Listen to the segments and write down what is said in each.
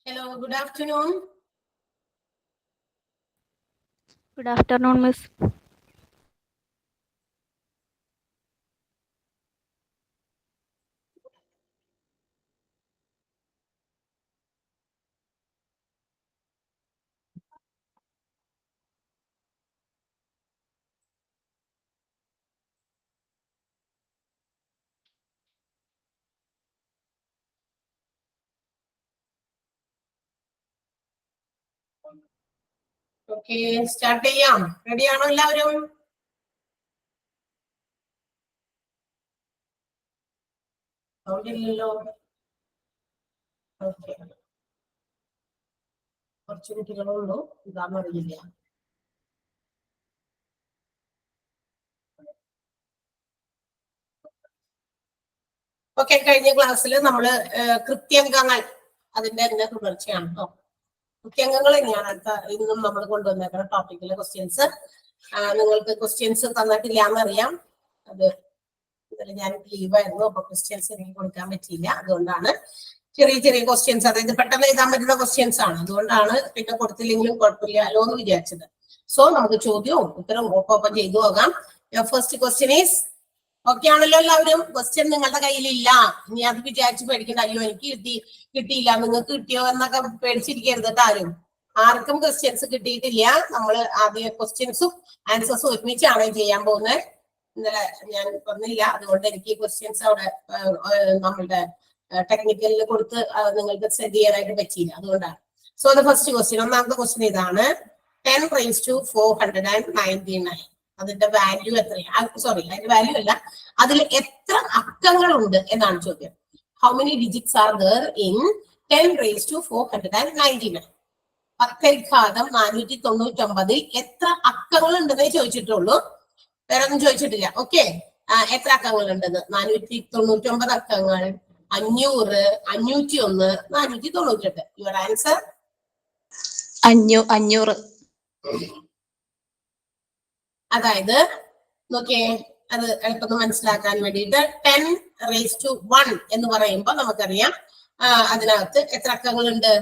Hello, good afternoon. Good afternoon, Miss. Okay, start ചെയ്യാം. Ready ആണോ എല്ലാവരും? സൗണ്ടില്ലല്ലോ. ഓക്കെ, കുറച്ച് കുട്ടികളുള്ളൂ, ഇതാന്ന് അറിയില്ല. ഓക്കെ, കഴിഞ്ഞ ക്ലാസ്സിൽ നമ്മള് കൃത്യംഗങ്ങൾ അതിന്റെ തന്നെ തുടർച്ചയാണ് കേട്ടോ. കൃത്യംഗങ്ങൾ തന്നെയാണ് ഇന്നും നമ്മൾ കൊണ്ടുവന്നേക്കുന്ന ടോപ്പിക്കിലെ ക്വസ്റ്റ്യൻസ്. നിങ്ങൾക്ക് ക്വസ്റ്റ്യൻസ് തന്നിട്ടില്ല എന്നറിയാം. അത് ഞാൻ ലീവായിരുന്നു, അപ്പൊ ക്വസ്റ്റ്യൻസ് എനിക്ക് കൊടുക്കാൻ പറ്റിയില്ല. അതുകൊണ്ടാണ് ചെറിയ ചെറിയ ക്വസ്റ്റ്യൻസ്, അതായത് പെട്ടെന്ന് എഴുതാൻ പറ്റുന്ന ക്വസ്റ്റ്യൻസ് ആണ്. അതുകൊണ്ടാണ് പിന്നെ കൊടുത്തില്ലെങ്കിലും കുഴപ്പമില്ലല്ലോ എന്ന് വിചാരിച്ചത്. സോ നമുക്ക് ചോദ്യവും ഉത്തരവും ഒപ്പം ചെയ്തു പോകാം. ഫസ്റ്റ് ക്വസ്റ്റ്യൻ ഈസ്, ഓക്കെ ആണല്ലോ എല്ലാവരും? ക്വസ്റ്റ്യൻ നിങ്ങളുടെ കയ്യിലില്ല, ഇനി അത് വിചാരിച്ച് പേടിക്കണ്ട. അയ്യോ എനിക്ക് കിട്ടിയില്ല, നിങ്ങൾക്ക് കിട്ടിയോ എന്നൊക്കെ പേടിച്ചിരിക്കരുത് ആരും. ആർക്കും ക്വസ്റ്റ്യൻസ് കിട്ടിയിട്ടില്ല. നമ്മൾ ആദ്യം ക്വസ്റ്റ്യൻസും ആൻസേഴ്സും ഒരുമിച്ചാണ് ചെയ്യാൻ പോകുന്നത്. ഇന്നലെ ഞാൻ പറഞ്ഞില്ല, അതുകൊണ്ട് എനിക്ക് ക്വസ്റ്റ്യൻസ് അവിടെ നമ്മളുടെ ടെക്നിക്കലിൽ കൊടുത്ത് നിങ്ങൾക്ക് സെൻഡ് ചെയ്യാനായിട്ട് പറ്റിയില്ല. അതുകൊണ്ടാണ്. സോ ദ ഫസ്റ്റ് ക്വസ്റ്റ്യൻ, ഒന്നാമത്തെ ക്വസ്റ്റ്യൻ ഇതാണ്. 10 raised to 499 അതിന്റെ വാല്യൂ എത്രയാണ്? സോറി, അതിന്റെ വാല്യൂ അല്ല, അതിൽ എത്ര അക്കങ്ങളുണ്ട് എന്നാണ് ചോദ്യം. How many digits are there in 10 raised to 499? 10,499 എത്ര അക്കങ്ങൾ ഉണ്ടെന്നേ ചോദിച്ചിട്ടുള്ളൂ, വേറെ ഒന്നും ചോദിച്ചിട്ടില്ല. ഓക്കെ, എത്ര അക്കങ്ങൾ ഉണ്ടെന്ന്? 499 അക്കങ്ങൾ, 500, 501, 498. Your answer 500. അതായത് നോക്കിയേ, അത് എളുപ്പം മനസ്സിലാക്കാൻ വേണ്ടിയിട്ട് 10 raised to 1 എന്ന് പറയുമ്പോൾ നമുക്കറിയാം അതിനകത്ത് എത്ര അക്കങ്ങളുണ്ട്?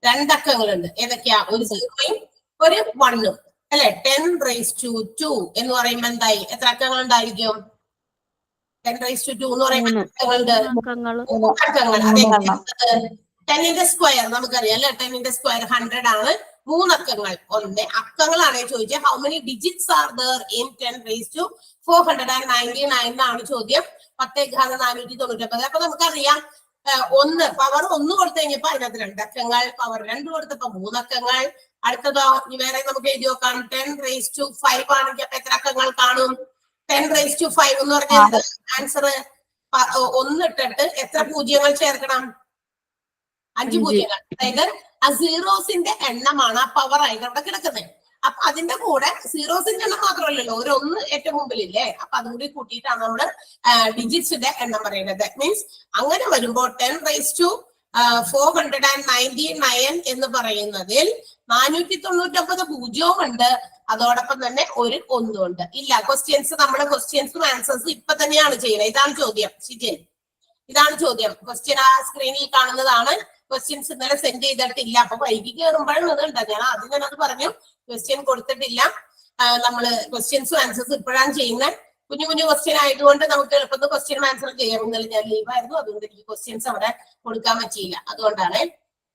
2 അക്കങ്ങളുണ്ട്. ഏതൊക്കെയാ? ഒരു 0യും ഒരു 1ഉം അല്ലെ? 10 raised to 2 എന്ന് പറയുമ്പോൾ എന്തായി? എത്ര അക്കങ്ങൾ ഉണ്ടായിരിക്കും? 10 raised to 2 എന്ന് പറയുമ്പോൾ അക്കങ്ങൾ. 10ന്റെ സ്ക്വയർ നമുക്കറിയാം അല്ലെ? 10ന്റെ സ്ക്വയർ 100 ആണ്. 3 അക്കങ്ങൾ. അക്കങ്ങളാണ് ചോദിച്ചത്. How many digits are there in 10 raised to 499 എന്നാണ് ചോദ്യം. 10,499. അപ്പൊ നമുക്കറിയാം, പവർ 1 കൊടുത്തു കഴിഞ്ഞപ്പോ അതിനകത്ത് 2 അക്കങ്ങൾ, പവർ 2 കൊടുത്തപ്പോ 3 അക്കങ്ങൾ. അടുത്തതോ വേറെ നമുക്ക് എഴുതി നോക്കാം. 10 raised to 5 ആണെങ്കിൽ അപ്പൊ എത്ര അക്കങ്ങൾ കാണും? 10 raised to 5 എന്ന് പറഞ്ഞാൽ ആൻസർ 1 ഇട്ടിട്ട് എത്ര പൂജ്യങ്ങൾ ചേർക്കണം? 5 പൂജ്യങ്ങൾ. അതായത് ആ സീറോസിന്റെ എണ്ണമാണ് ആ പവർ ആയിട്ട് അവിടെ കിടക്കുന്നത്. അപ്പൊ അതിന്റെ കൂടെ സീറോസിന്റെ എണ്ണം മാത്രമല്ലല്ലോ, ഒരു 1 ഏറ്റവും മുമ്പിലില്ലേ? അപ്പൊ അതും കൂടി കൂട്ടിയിട്ടാണ് നമ്മള് ഡിജിറ്റ്സിന്റെ എണ്ണം പറയുന്നത്. ദാറ്റ് മീൻസ് അങ്ങനെ വരുമ്പോൾ 10 raised to 499 എന്ന് പറയുന്നതിൽ 499 പൂജ്യവും ഉണ്ട്, അതോടൊപ്പം തന്നെ ഒരു 1 ഉണ്ട്. ഇല്ല, ക്വസ്റ്റ്യൻസും ആൻസേഴ്സും ഇപ്പൊ തന്നെയാണ് ചെയ്യുന്നത്. ഇതാണ് ചോദ്യം. ശരി, ഇതാണ് ചോദ്യം. ക്വസ്റ്റ്യൻ ആ സ്ക്രീനിൽ കാണുന്നതാണ്. ക്വസ്റ്റ്യൻസ് ഇന്നലെ സെൻഡ് ചെയ്തിട്ടില്ല, അപ്പൊ വൈകി കയറുമ്പോഴും അത് ഉണ്ട്. ഞാൻ ആദ്യം തന്നെ അത് പറഞ്ഞു, ക്വസ്റ്റ്യൻ കൊടുത്തിട്ടില്ല. നമ്മള് ക്വസ്റ്റ്യൻസും ആൻസേഴ്സും ഇപ്പോഴാണ് ചെയ്യുന്നത്. കുഞ്ഞു ക്വസ്റ്റ്യൻ ആയതുകൊണ്ട് നമുക്ക് എളുപ്പത്തിൽ ക്വസ്റ്റ്യൻ ആൻസർ ചെയ്യാം. ഇന്നലെ ഞാൻ ലീവായിരുന്നു, അതുകൊണ്ട് എനിക്ക് ക്വസ്റ്റ്യൻസ് അവിടെ കൊടുക്കാൻ പറ്റിയില്ല. അതുകൊണ്ടാണ്.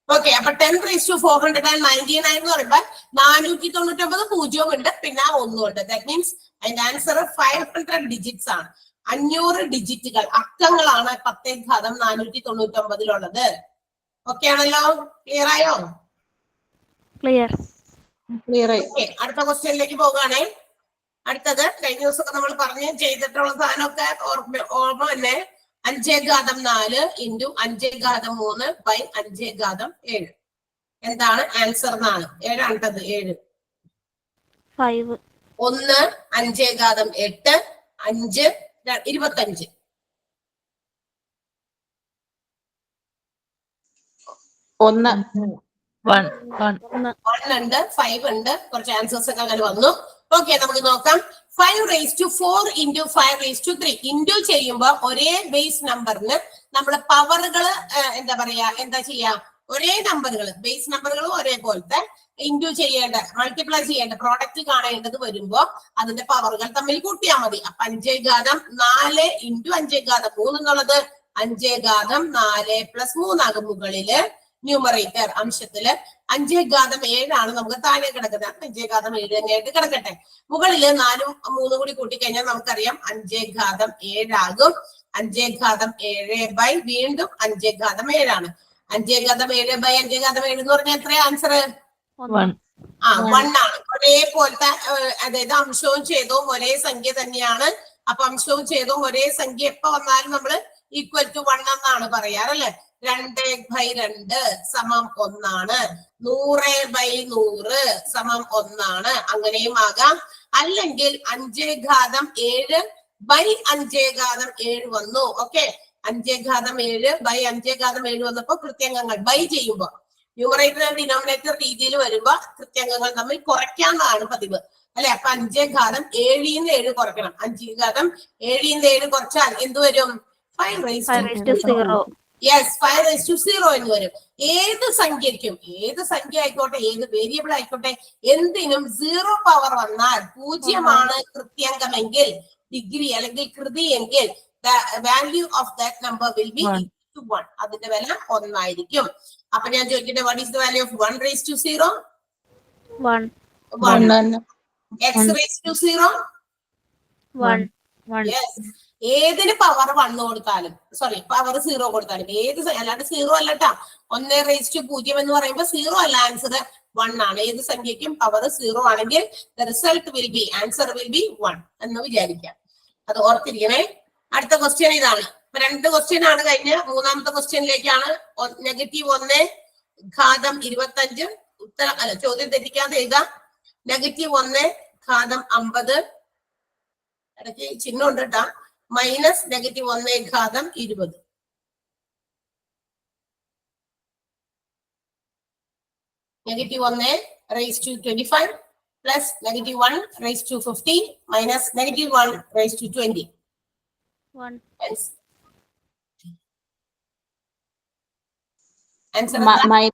ഓക്കെ, അപ്പൊ 10 raised to 499 എന്ന് പറയുമ്പോൾ 499 പൂജ്യവും ഉണ്ട്, പിന്നെ 1 ഉണ്ട്. ദാറ്റ് മീൻസ് അതിന്റെ ആൻസർ 500 ഡിജിറ്റ്സ് ആണ്. 500 ഡിജിറ്റുകൾ, അക്കങ്ങളാണ് 10,499 ഓക്കെ ആണല്ലോ? ക്ലിയർ ആയോ? ക്ലിയർ ആയി. അടുത്ത ക്വസ്റ്റ്യനിലേക്ക് പോകുകയാണെ. അടുത്തത് കഴിഞ്ഞ ദിവസമൊക്കെ നമ്മൾ പറഞ്ഞ് ചെയ്തിട്ടുള്ള സാധനമൊക്കെ ഓർമ്മ തന്നെ. 5⁴ ഇൻറ്റു 5⁴ 5⁴ എന്താണ് ആൻസർ എന്നാണ്. 7 ആണത്. 7 5 1 5⁴ 8 5 25. 1 ഉണ്ട്, 5 ഉണ്ട്, കുറച്ച് ആൻസേഴ്സ് ഒക്കെ അങ്ങനെ വന്നു. ഓക്കെ, നമുക്ക് നോക്കാം. 5 raised to 4 into 5 raised to 3 into ചെയ്യുമ്പോൾ ഒരേ ബേസ് നമ്പറിന് നമ്മൾ പവറുകൾ എന്താ ചെയ്യാ, ഒരേ നമ്പറുകൾ ബേസ് നമ്പറുകളും ഒരേപോലത്തെ ഇൻഡു ചെയ്യേണ്ട മൾട്ടിപ്ലൈ ചെയ്യേണ്ട പ്രോഡക്റ്റ് കാണേണ്ടത് വരുമ്പോ അതിന്റെ പവറുകൾ തമ്മിൽ കൂട്ടിയാൽ മതി. അപ്പൊ 5⁴ 4 × 5⁴ 3 എന്നുള്ളത് 5⁴ 4 + 3 ആകും. മുകളില് ന്യൂമറേറ്റർ അംശത്തില് 5⁴ 7 നമുക്ക് താഴെ കിടക്കുന്നത്. 5⁴ 7 തന്നെയായിട്ട് കിടക്കട്ടെ. മുകളില് 4 ഉം 3 കൂടി കൂട്ടിക്കഴിഞ്ഞാൽ നമുക്കറിയാം 5⁴ 7 ആകും. 5⁴ 7 വീണ്ടും 5⁴ 7 ആണ്. 5⁴ 5⁴ എന്ന് പറഞ്ഞാൽ എത്രയാ ആൻസർ? 1. 1 ആണ്. ഒരേപോലത്തെ അതായത് അംശവും ഛേദവും ഒരേ സംഖ്യ തന്നെയാണ്. അപ്പൊ അംശവും ഛേദവും ഒരേ സംഖ്യ എപ്പോ വന്നാലും നമ്മള് ഈക്വൽ ടു 1 എന്നാണ് പറയാറല്ലേ. 2/2 സമം 1 ആണ്. 100/100 സമം 1 ആണ്. അങ്ങനെയും ആകാം. അല്ലെങ്കിൽ 5⁴ 7/5⁴ 7 വന്നു. ഓക്കെ, 5⁴ 7/5⁴ വന്നപ്പോ കൃത്യംഗങ്ങൾ ബൈ ചെയ്യുമ്പോ ന്യൂമറേറ്റർ ഡിനോമിനേറ്റർ രീതിയിൽ വരുമ്പോ കൃത്യംഗങ്ങൾ തമ്മിൽ കുറയ്ക്കാന്നാണ് പതിവ് അല്ലെ. അപ്പൊ 5⁴ 7 ന്ന് 7 കുറയ്ക്കണം. 5⁴ 7 ന്ന് 7 കുറച്ചാൽ എന്ത് വരും? 5⁻0. യെസ്, 5⁻0 എന്ന് വരും. ഏത് സംഖ്യക്കും, ഏത് സംഖ്യ ആയിക്കോട്ടെ, ഏത് വേരിയബിൾ ആയിക്കോട്ടെ, എന്തിനും 0 പവർ വന്നാൽ 0 ആണ് കൃത്യംഗമെങ്കിൽ, ഡിഗ്രി അല്ലെങ്കിൽ കൃതി എങ്കിൽ the value of that number will be equal to 1. അതിന്റെ വില 1 ആയിരിക്കും. അപ്പൊ ഞാൻ ചോദിക്കട്ടെ, what is the value of 1⁻0? 1. 1. x⁻0? 1. Yes. ഏതിന് പവർ 1 കൊടുത്താലും, സോറി പവർ 0 കൊടുത്താലും, ഏത് അല്ലാണ്ട് 0 അല്ലട്ടാ. 1⁻0 എന്ന് പറയുമ്പോൾ 0 അല്ല, ആൻസർ 1 ആണ്. ഏത് സംഖ്യക്കും പവർ 0 ആണെങ്കിൽ the result will be, answer will be 1 എന്ന് വിചാരിക്കാം. അത് ഓർത്തിരിക്കണേ. അടുത്ത ക്വസ്റ്റ്യൻ ഇതാണ്. 2 ക്വസ്റ്റ്യൻ ആണ് കഴിഞ്ഞ്. മൂന്നാമത്തെ ക്വസ്റ്റ്യനിലേക്കാണ്. -1⁻25 ഉത്തരം അല്ല, ചോദ്യം തെറ്റിക്കാതെ എഴുതാം. -1⁻50 ഇടയ്ക്ക് ചിഹ്നം ഉണ്ട് കേട്ടാ. -1⁻20 -1⁻25 plus -1⁻50 minus -1⁻20. 1. Hence, answer -1.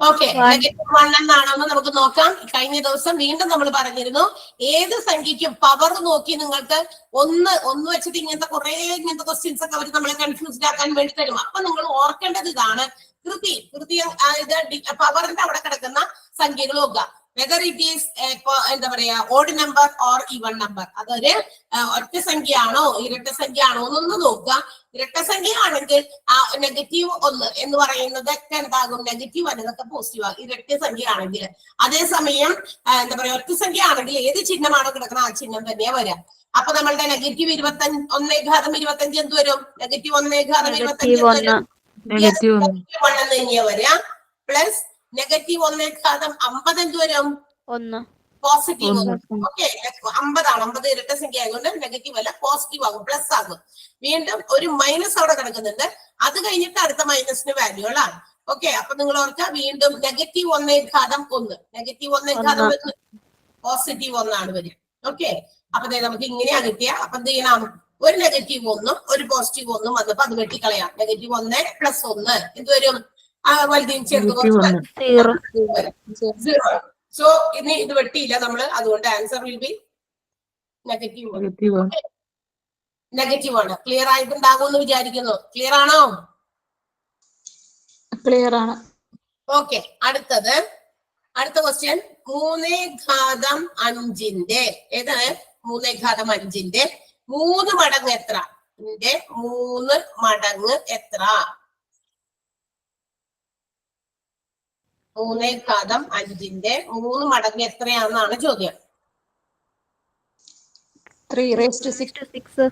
Okay, -1 എന്നാണെന്ന് നമുക്ക് നോക്കാം. കഴിഞ്ഞ ദിവസം വീണ്ടും നമ്മൾ പറഞ്ഞിരുന്നു, ഏത് സംഖ്യക്കും പവർ നോക്കി നിങ്ങൾക്ക് ഒന്ന് വെച്ചിട്ട് ഇങ്ങനത്തെ ക്വസ്റ്റ്യൻസ് ഒക്കെ അവർ നമ്മളെ കൺഫ്യൂസ്ഡ് ആക്കാൻ വേണ്ടി തരും. അപ്പൊ നിങ്ങൾ ഓർക്കേണ്ടത് ഇതാണ്, കൃതി പവറിന്റെ അവിടെ കിടക്കുന്ന സംഖ്യകൾ നോക്കുക. വെദർ ഇറ്റ് ഈസ് എന്താ പറയാ odd number or even number, അതൊരു ഒറ്റ സംഖ്യ ആണോ ഇരട്ട സംഖ്യ ആണോ എന്നൊന്ന് നോക്കുക. ഇരട്ട സംഖ്യ ആണെങ്കിൽ -1 എന്ന് പറയുന്നതൊക്കെ എന്താകും? നെഗറ്റീവ് അല്ലതൊക്കെ പോസിറ്റീവ് ആകും ഇരട്ട സംഖ്യ ആണെങ്കിൽ. അതേസമയം എന്താ പറയാ ഒറ്റ സംഖ്യ ആണെങ്കിൽ ഏത് ചിഹ്നമാണോ കിടക്കുന്നത് ആ ചിഹ്നം തന്നെയാ വരാം. അപ്പൊ നമ്മളുടെ -1⁻25 എന്ത് വരും? -1⁻25 തന്നെയാ വരാം. പ്ലസ് -1⁻50 എന്ത് വരും? 1. പോസിറ്റീവ്. ഓക്കെ, 50 ആണ്. 50 ഇരട്ട സംഖ്യ ആയതുകൊണ്ട് നെഗറ്റീവ് അല്ല, പോസിറ്റീവ് ആകും, പ്ലസ് ആകും. വീണ്ടും ഒരു മൈനസ് അവിടെ കിടക്കുന്നുണ്ട്. അത് കഴിഞ്ഞിട്ട് അടുത്ത മൈനസിന് വാല്യൂ ആണ്. ഓക്കെ, അപ്പൊ നിങ്ങൾ ഓർക്കുക, വീണ്ടും -1⁻1 പോസിറ്റീവ് 1 ആണ് വരിക. ഓക്കെ, അപ്പൊ നമുക്ക് ഇങ്ങനെയാണ് കിട്ടിയ. അപ്പൊ എന്ത് ചെയ്യണം? ഒരു -1 ഒരു പോസിറ്റീവ് 1 വന്നപ്പോ അത് വെട്ടിക്കളയാം. -1 + 1 എന്ത് വരും? വലുതും ചെറുത് 0. സോ ഇനി ഇത് വെട്ടിയില്ല നമ്മള്, അതുകൊണ്ട് ആൻസർ വിൽ ബി നെഗറ്റീവ് ആണ്. ക്ലിയർ ആയിട്ടുണ്ടാകും എന്ന് വിചാരിക്കുന്നു. ക്ലിയർ ആണോ? ക്ലിയർ ആണ്. ഓക്കെ, അടുത്ത ക്വസ്റ്റ്യൻ 3�5ന്റെ ഏതാണ്? 3�5ന്റെ 3 മടങ്ങ് എത്ര? 3 മടങ്ങ് എത്ര? 3�5ന്റെ 3 മടങ്ങ് എത്രയാണെന്നാണ് ചോദ്യം. 3⁻6.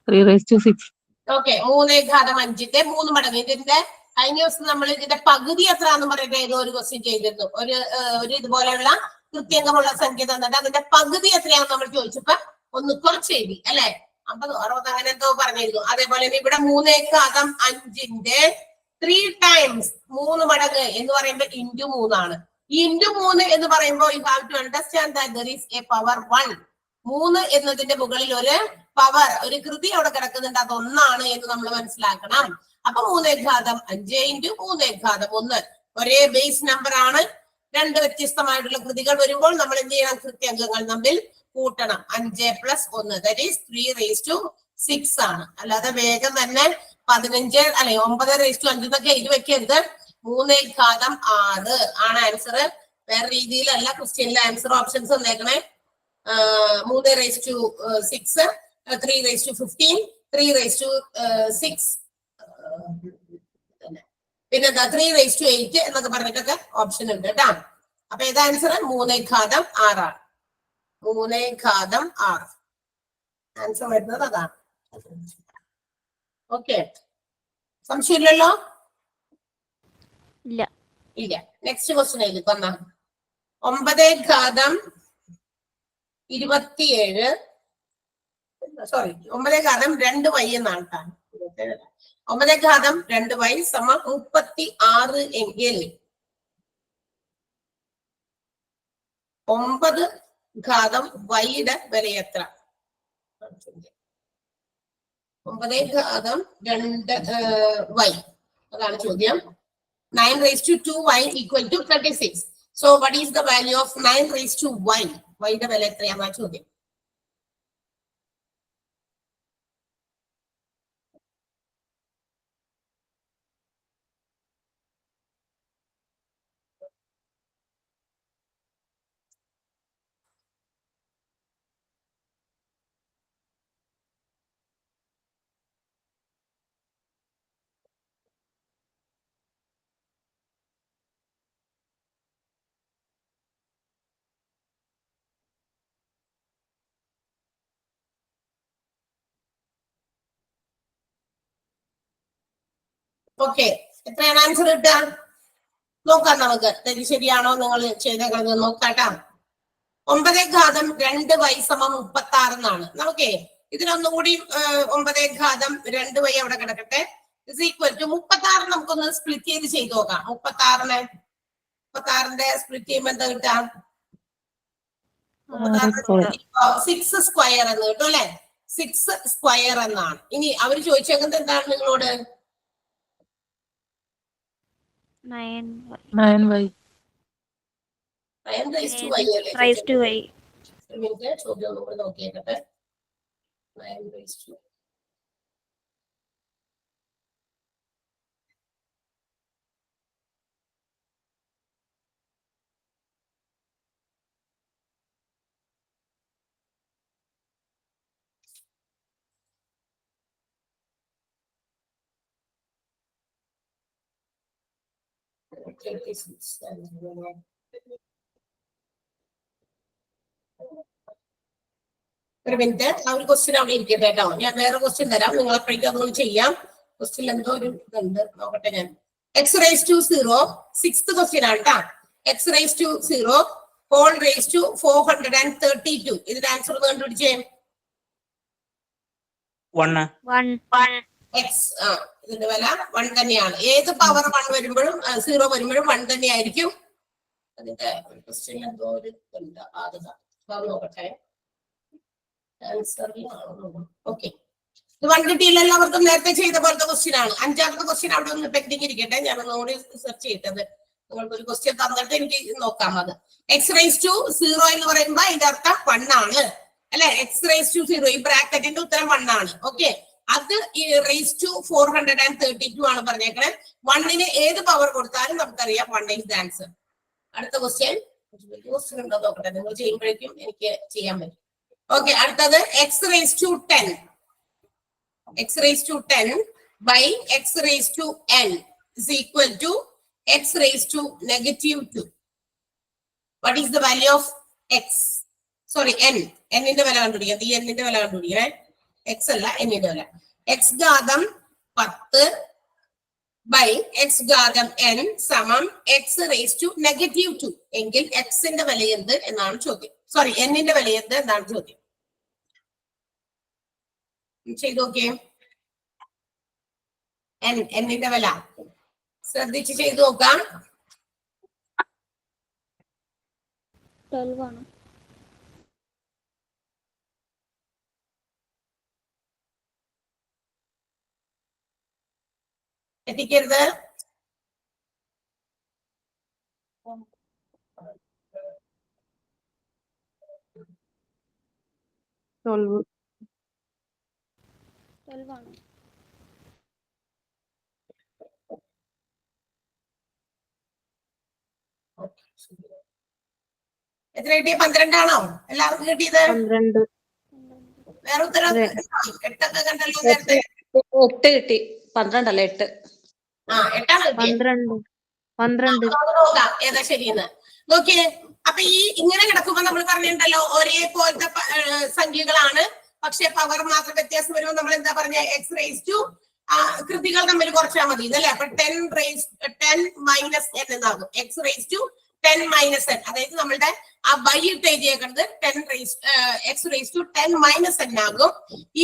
3/6. ഓക്കെ, 3�5ന്റെ 3 മടങ്ങ്. ഇതിന്റെ കഴിഞ്ഞ ദിവസം നമ്മൾ ഇതിന്റെ പകുതി എത്രയാണെന്ന് പറഞ്ഞിട്ട് ഏതോ ഒരു ക്വസ്റ്റ്യൻ ചെയ്തിരുന്നു. ഒരു ഇതുപോലെയുള്ള കൃത്യംഗമുള്ള സംഖ്യ തന്നിട്ട് അതിന്റെ പകുതി എത്രയാണെന്ന് നമ്മൾ ചോദിച്ചപ്പോ ഒന്ന് കുറച്ച് എഴുതി അല്ലെ, 50 60 അങ്ങനെ എന്തോ പറഞ്ഞിരുന്നു. അതേപോലെ ഇവിടെ 3�5ന്റെ 3 ടൈംസ് 3 മടങ്ങ് എന്ന് പറയുമ്പോൾ × 3 ആണ്. ഈ × 3 എന്ന് പറയുമ്പോൾ you have to understand that there is a power 1. 3 എന്നതിന്റെ മുകളിൽ ഒരു പവർ ഒരു കൃതി അവിടെ കിടക്കുന്നുണ്ട്, അത് ഒന്നാണ് എന്ന് നമ്മൾ മനസ്സിലാക്കണം. അപ്പൊ 3 × 5 × 3 × 1 ഒരേ ബേസ് നമ്പർ ആണ്. രണ്ട് വ്യത്യസ്തമായിട്ടുള്ള കൃതികൾ വരുമ്പോൾ നമ്മൾ എന്ത് ചെയ്യണം? കൃത്യംഗങ്ങൾ തമ്മിൽ കൂട്ടണം. 5 + 1 ദാറ്റ് ഈസ് 3⁻6 ആണ്. അല്ലാതെ വേഗം തന്നെ 15 അല്ലെ 9⁻5 എന്നൊക്കെ എഴുതി വെക്കരുത്. 3 × 6 ആണ് ആൻസർ. വേറെ രീതിയിലല്ല ക്വസ്റ്റ്യനിലെ ആൻസർ ഓപ്ഷൻസ് വന്നേക്കണേ. 3⁻6, 3⁻15, 3⁻6, പിന്നെന്താ 3⁻8 എന്നൊക്കെ പറഞ്ഞിട്ടൊക്കെ ഓപ്ഷൻ ഉണ്ട് കേട്ടാ. അപ്പൊ ഏതാ ആൻസർ? 3 × 6 ആണ്. 3 × 6 ആൻസർ വരുന്നത് അതാണ്. ഓക്കെ, സംശയമില്ലല്ലോ? ഇല്ല. ഇല്ല. നെക്സ്റ്റ് ക്വസ്റ്റ്യൻ എഴുതി കൊന്ന 9 × 27, സോറി 9 × 2y എന്നാണ്. 9 × 2y = 36 എങ്കിൽ 9 ഘാതം y-യുടെ വില എത്ര? 9 ഘാതം 2y അതാണ് ചോദ്യം. 9⁻²y = 36. So what is the value of 9⁻y? y-യുടെ വില എത്രയാണ് ചോദ്യം. ഓക്കെ, എത്രയാണ് ആൻസർ കിട്ടുക? നോക്കാം നമുക്ക്. തെറ്റ് ശരിയാണോ നിങ്ങൾ ചെയ്തേക്കുന്നത് നോക്കാട്ടാ. 9 ഘാതം 2y = 36 എന്നാണ്. നമുക്കേ ഇതിനൊന്നും കൂടി 9 ഘാതം 2y അവിടെ കിടക്കട്ടെ = 36. നമുക്കൊന്ന് സ്പ്ലിറ്റ് ചെയ്ത് നോക്കാം. 36ന്റെ സ്പ്ലിറ്റ് ചെയ്യുമ്പോൾ എന്താ കിട്ടാ? 6 സ്ക്വയർ എന്ന് കിട്ടും അല്ലെ? 6 സ്ക്വയർ എന്നാണ്. ഇനി അവര് ചോദിച്ചേക്കുന്നത് എന്താണ് നിങ്ങളോട്? 9y. 9⁻² ചോദ്യം ഒന്നുകൂടി നോക്കിയേക്കട്ടെ. 9⁻². ഒരു മിനിറ്റ്, ആ ഒരു ക്വസ്റ്റ്യൻ അവിടെ ഇരിക്കട്ടെ കേട്ടോ. ഞാൻ വേറെ ക്വസ്റ്റ്യൻ തരാം, നിങ്ങൾ അപ്പോഴേക്കും അതൊന്നും ചെയ്യാം. ക്വസ്റ്റ്യൻ എന്തോ ഒരു ഇതുണ്ട്, നോക്കട്ടെ ഞാൻ. x⁻0 6th ക്വസ്റ്റ്യൻ ആണ് കേട്ടോ. x⁻0 whole raised to 432. ഇതിന്റെ ആൻസർ ഒന്ന് കണ്ടുപിടിച്ചേ. 1. x ഇതിന്റെ വില 1 തന്നെയാണ്. ഏത് പവർ 1 വരുമ്പോഴും 0 വരുമ്പോഴും 1 തന്നെയായിരിക്കും. അതിന്റെ ക്വസ്റ്റ്യൻ എന്തോ ഒരു ഉണ്ട്, അത് നോക്കട്ടെ. ഓക്കെ, ഇത് 1 കിട്ടിയില്ല. എല്ലാവർക്കും നേരത്തെ ചെയ്ത പോലത്തെ ക്വസ്റ്റ്യൻ ആണ്. 5ാമത്തെ ക്വസ്റ്റ്യൻ അവിടെ ഒന്ന് പെൻഡിങ് ഇരിക്കട്ടെ, ഞാൻ ഒന്നുകൂടി സെർച്ച് ചെയ്തത്. നിങ്ങൾക്ക് ഒരു ക്വസ്റ്റ്യൻ തന്നിട്ട് എനിക്ക് നോക്കാം. അത് x⁻0 എന്ന് പറയുമ്പോ അതിന്റെ അർത്ഥം 1 ആണ് അല്ലെ? x⁻0 ഈ ബ്രാക്കറ്റിന്റെ ഉത്തരം 1 ആണ്. ഓക്കെ, അത് ⁻432 ആണ് പറഞ്ഞേക്കണേ. 1ന് ഏത് പവർ കൊടുത്താലും നമുക്കറിയാം 1 is the answer. അടുത്ത ക്വസ്റ്റ്യൻ ഉണ്ടോ നോക്കട്ടെ, നിങ്ങൾ ചെയ്യുമ്പോഴേക്കും എനിക്ക് ചെയ്യാൻ പറ്റും. ഓക്കെ, അടുത്തത് x⁻10. x⁻10 by x⁻n is equal to x⁻2. What is the value of x? Sorry, n. n-ന്റെ വില കണ്ടുപിടിക്കാം. ഈ n-ന്റെ വില കണ്ടുപിടിക്കണേ. x അല്ല, n-ന്റെ വില. x ഘാതം 10 by x ഘാതം n സമം x⁻2 എങ്കിൽ x-ന്റെ വില എന്ത് എന്നാണ് ചോദ്യം. സോറി, n-ന്റെ വില എന്ത് എന്നാണ് ചോദ്യം. ചെയ്ത് നോക്കിയേ. n-ന്റെ വില ശ്രദ്ധിച്ച് ചെയ്ത് നോക്കാം. 12 ആണ്. തെറ്റിക്കരുത്. എത്ര കിട്ടി? 12 ആണോ എല്ലാവർക്കും കിട്ടിയത്? 12. വേറെ ഉത്തരം 8 കണ്ടല്ലോ നേരത്തെ. 8 കിട്ടി. 12 അല്ല 8. 8ആണ് കിട്ടിയത്. 12. നോക്കാം ഏതാ ശരിയെന്ന്. നോക്കിയേ, അപ്പൊ ഈ ഇങ്ങനെ കിടക്കുമ്പോ നമ്മൾ പറഞ്ഞിട്ടുണ്ടല്ലോ ഒരേപോലത്തെ സംഖ്യകളാണ്, പക്ഷെ പവർ മാത്രം വ്യത്യാസം വരുമ്പോൾ നമ്മൾ എന്താ പറഞ്ഞ എക്സ് റേസ് ടു കൃതികൾ തമ്മിൽ കുറച്ചാൽ മതി ഇതല്ലേ. അപ്പൊ 10 മൈനസ് n എന്നാകും. X raise to 10 minus n, അതായത് നമ്മളുടെ ആ ബൈ ഇട്ട് എഴുതിയേക്കുന്നത് x raise to 10 minus n ആകും,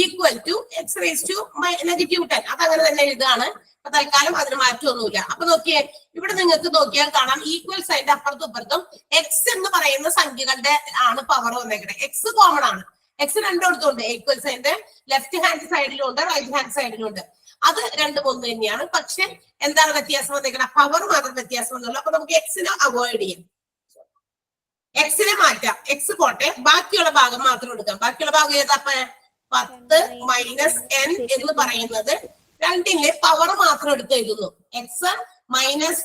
equal to x raise to -10. അതങ്ങനെ തന്നെ എഴുതാണ്. അപ്പൊ തൽക്കാലം അതിന് മാറ്റമൊന്നുമില്ല. അപ്പൊ നോക്കിയേ, ഇവിടെ നിങ്ങൾക്ക് നോക്കിയാൽ കാണാം ഈക്വൽ സൈഡിന്റെ അപ്പുറത്തും ഇപ്പുറത്തും എക്സ് എന്ന് പറയുന്ന സംഖ്യകളുടെ ആണ് പവർ വന്നേക്കുന്നത്. എക്സ് കോമൺ ആണ്. എക്സ് രണ്ടിടത്തുണ്ട്. ഈക്വൽ സൈഡിന്റെ ലെഫ്റ്റ് ഹാൻഡ് സൈഡിലും ഉണ്ട്, റൈറ്റ് ഹാൻഡ് സൈഡിലും ഉണ്ട്. അത് രണ്ടും ഒന്ന് തന്നെയാണ്. പക്ഷെ എന്താണ് വ്യത്യാസം വന്നേക്കുന്നത്? പവർ മാത്രം വ്യത്യാസം വന്നുള്ളൂ. അപ്പൊ നമുക്ക് എക്സിനെ അവോയ്ഡ് ചെയ്യാം, എക്സിനെ മാറ്റാം. എക്സ് പോട്ടെ, ബാക്കിയുള്ള ഭാഗം മാത്രം എടുക്കാം. ബാക്കിയുള്ള ഭാഗം ഏതാ? 10 മൈനസ് n എന്ന് പറയുന്നത് രണ്ടിന്റെ പവർ മാത്രം എടുത്ത് എഴുതുന്നു. എക്സ് മൈനസ്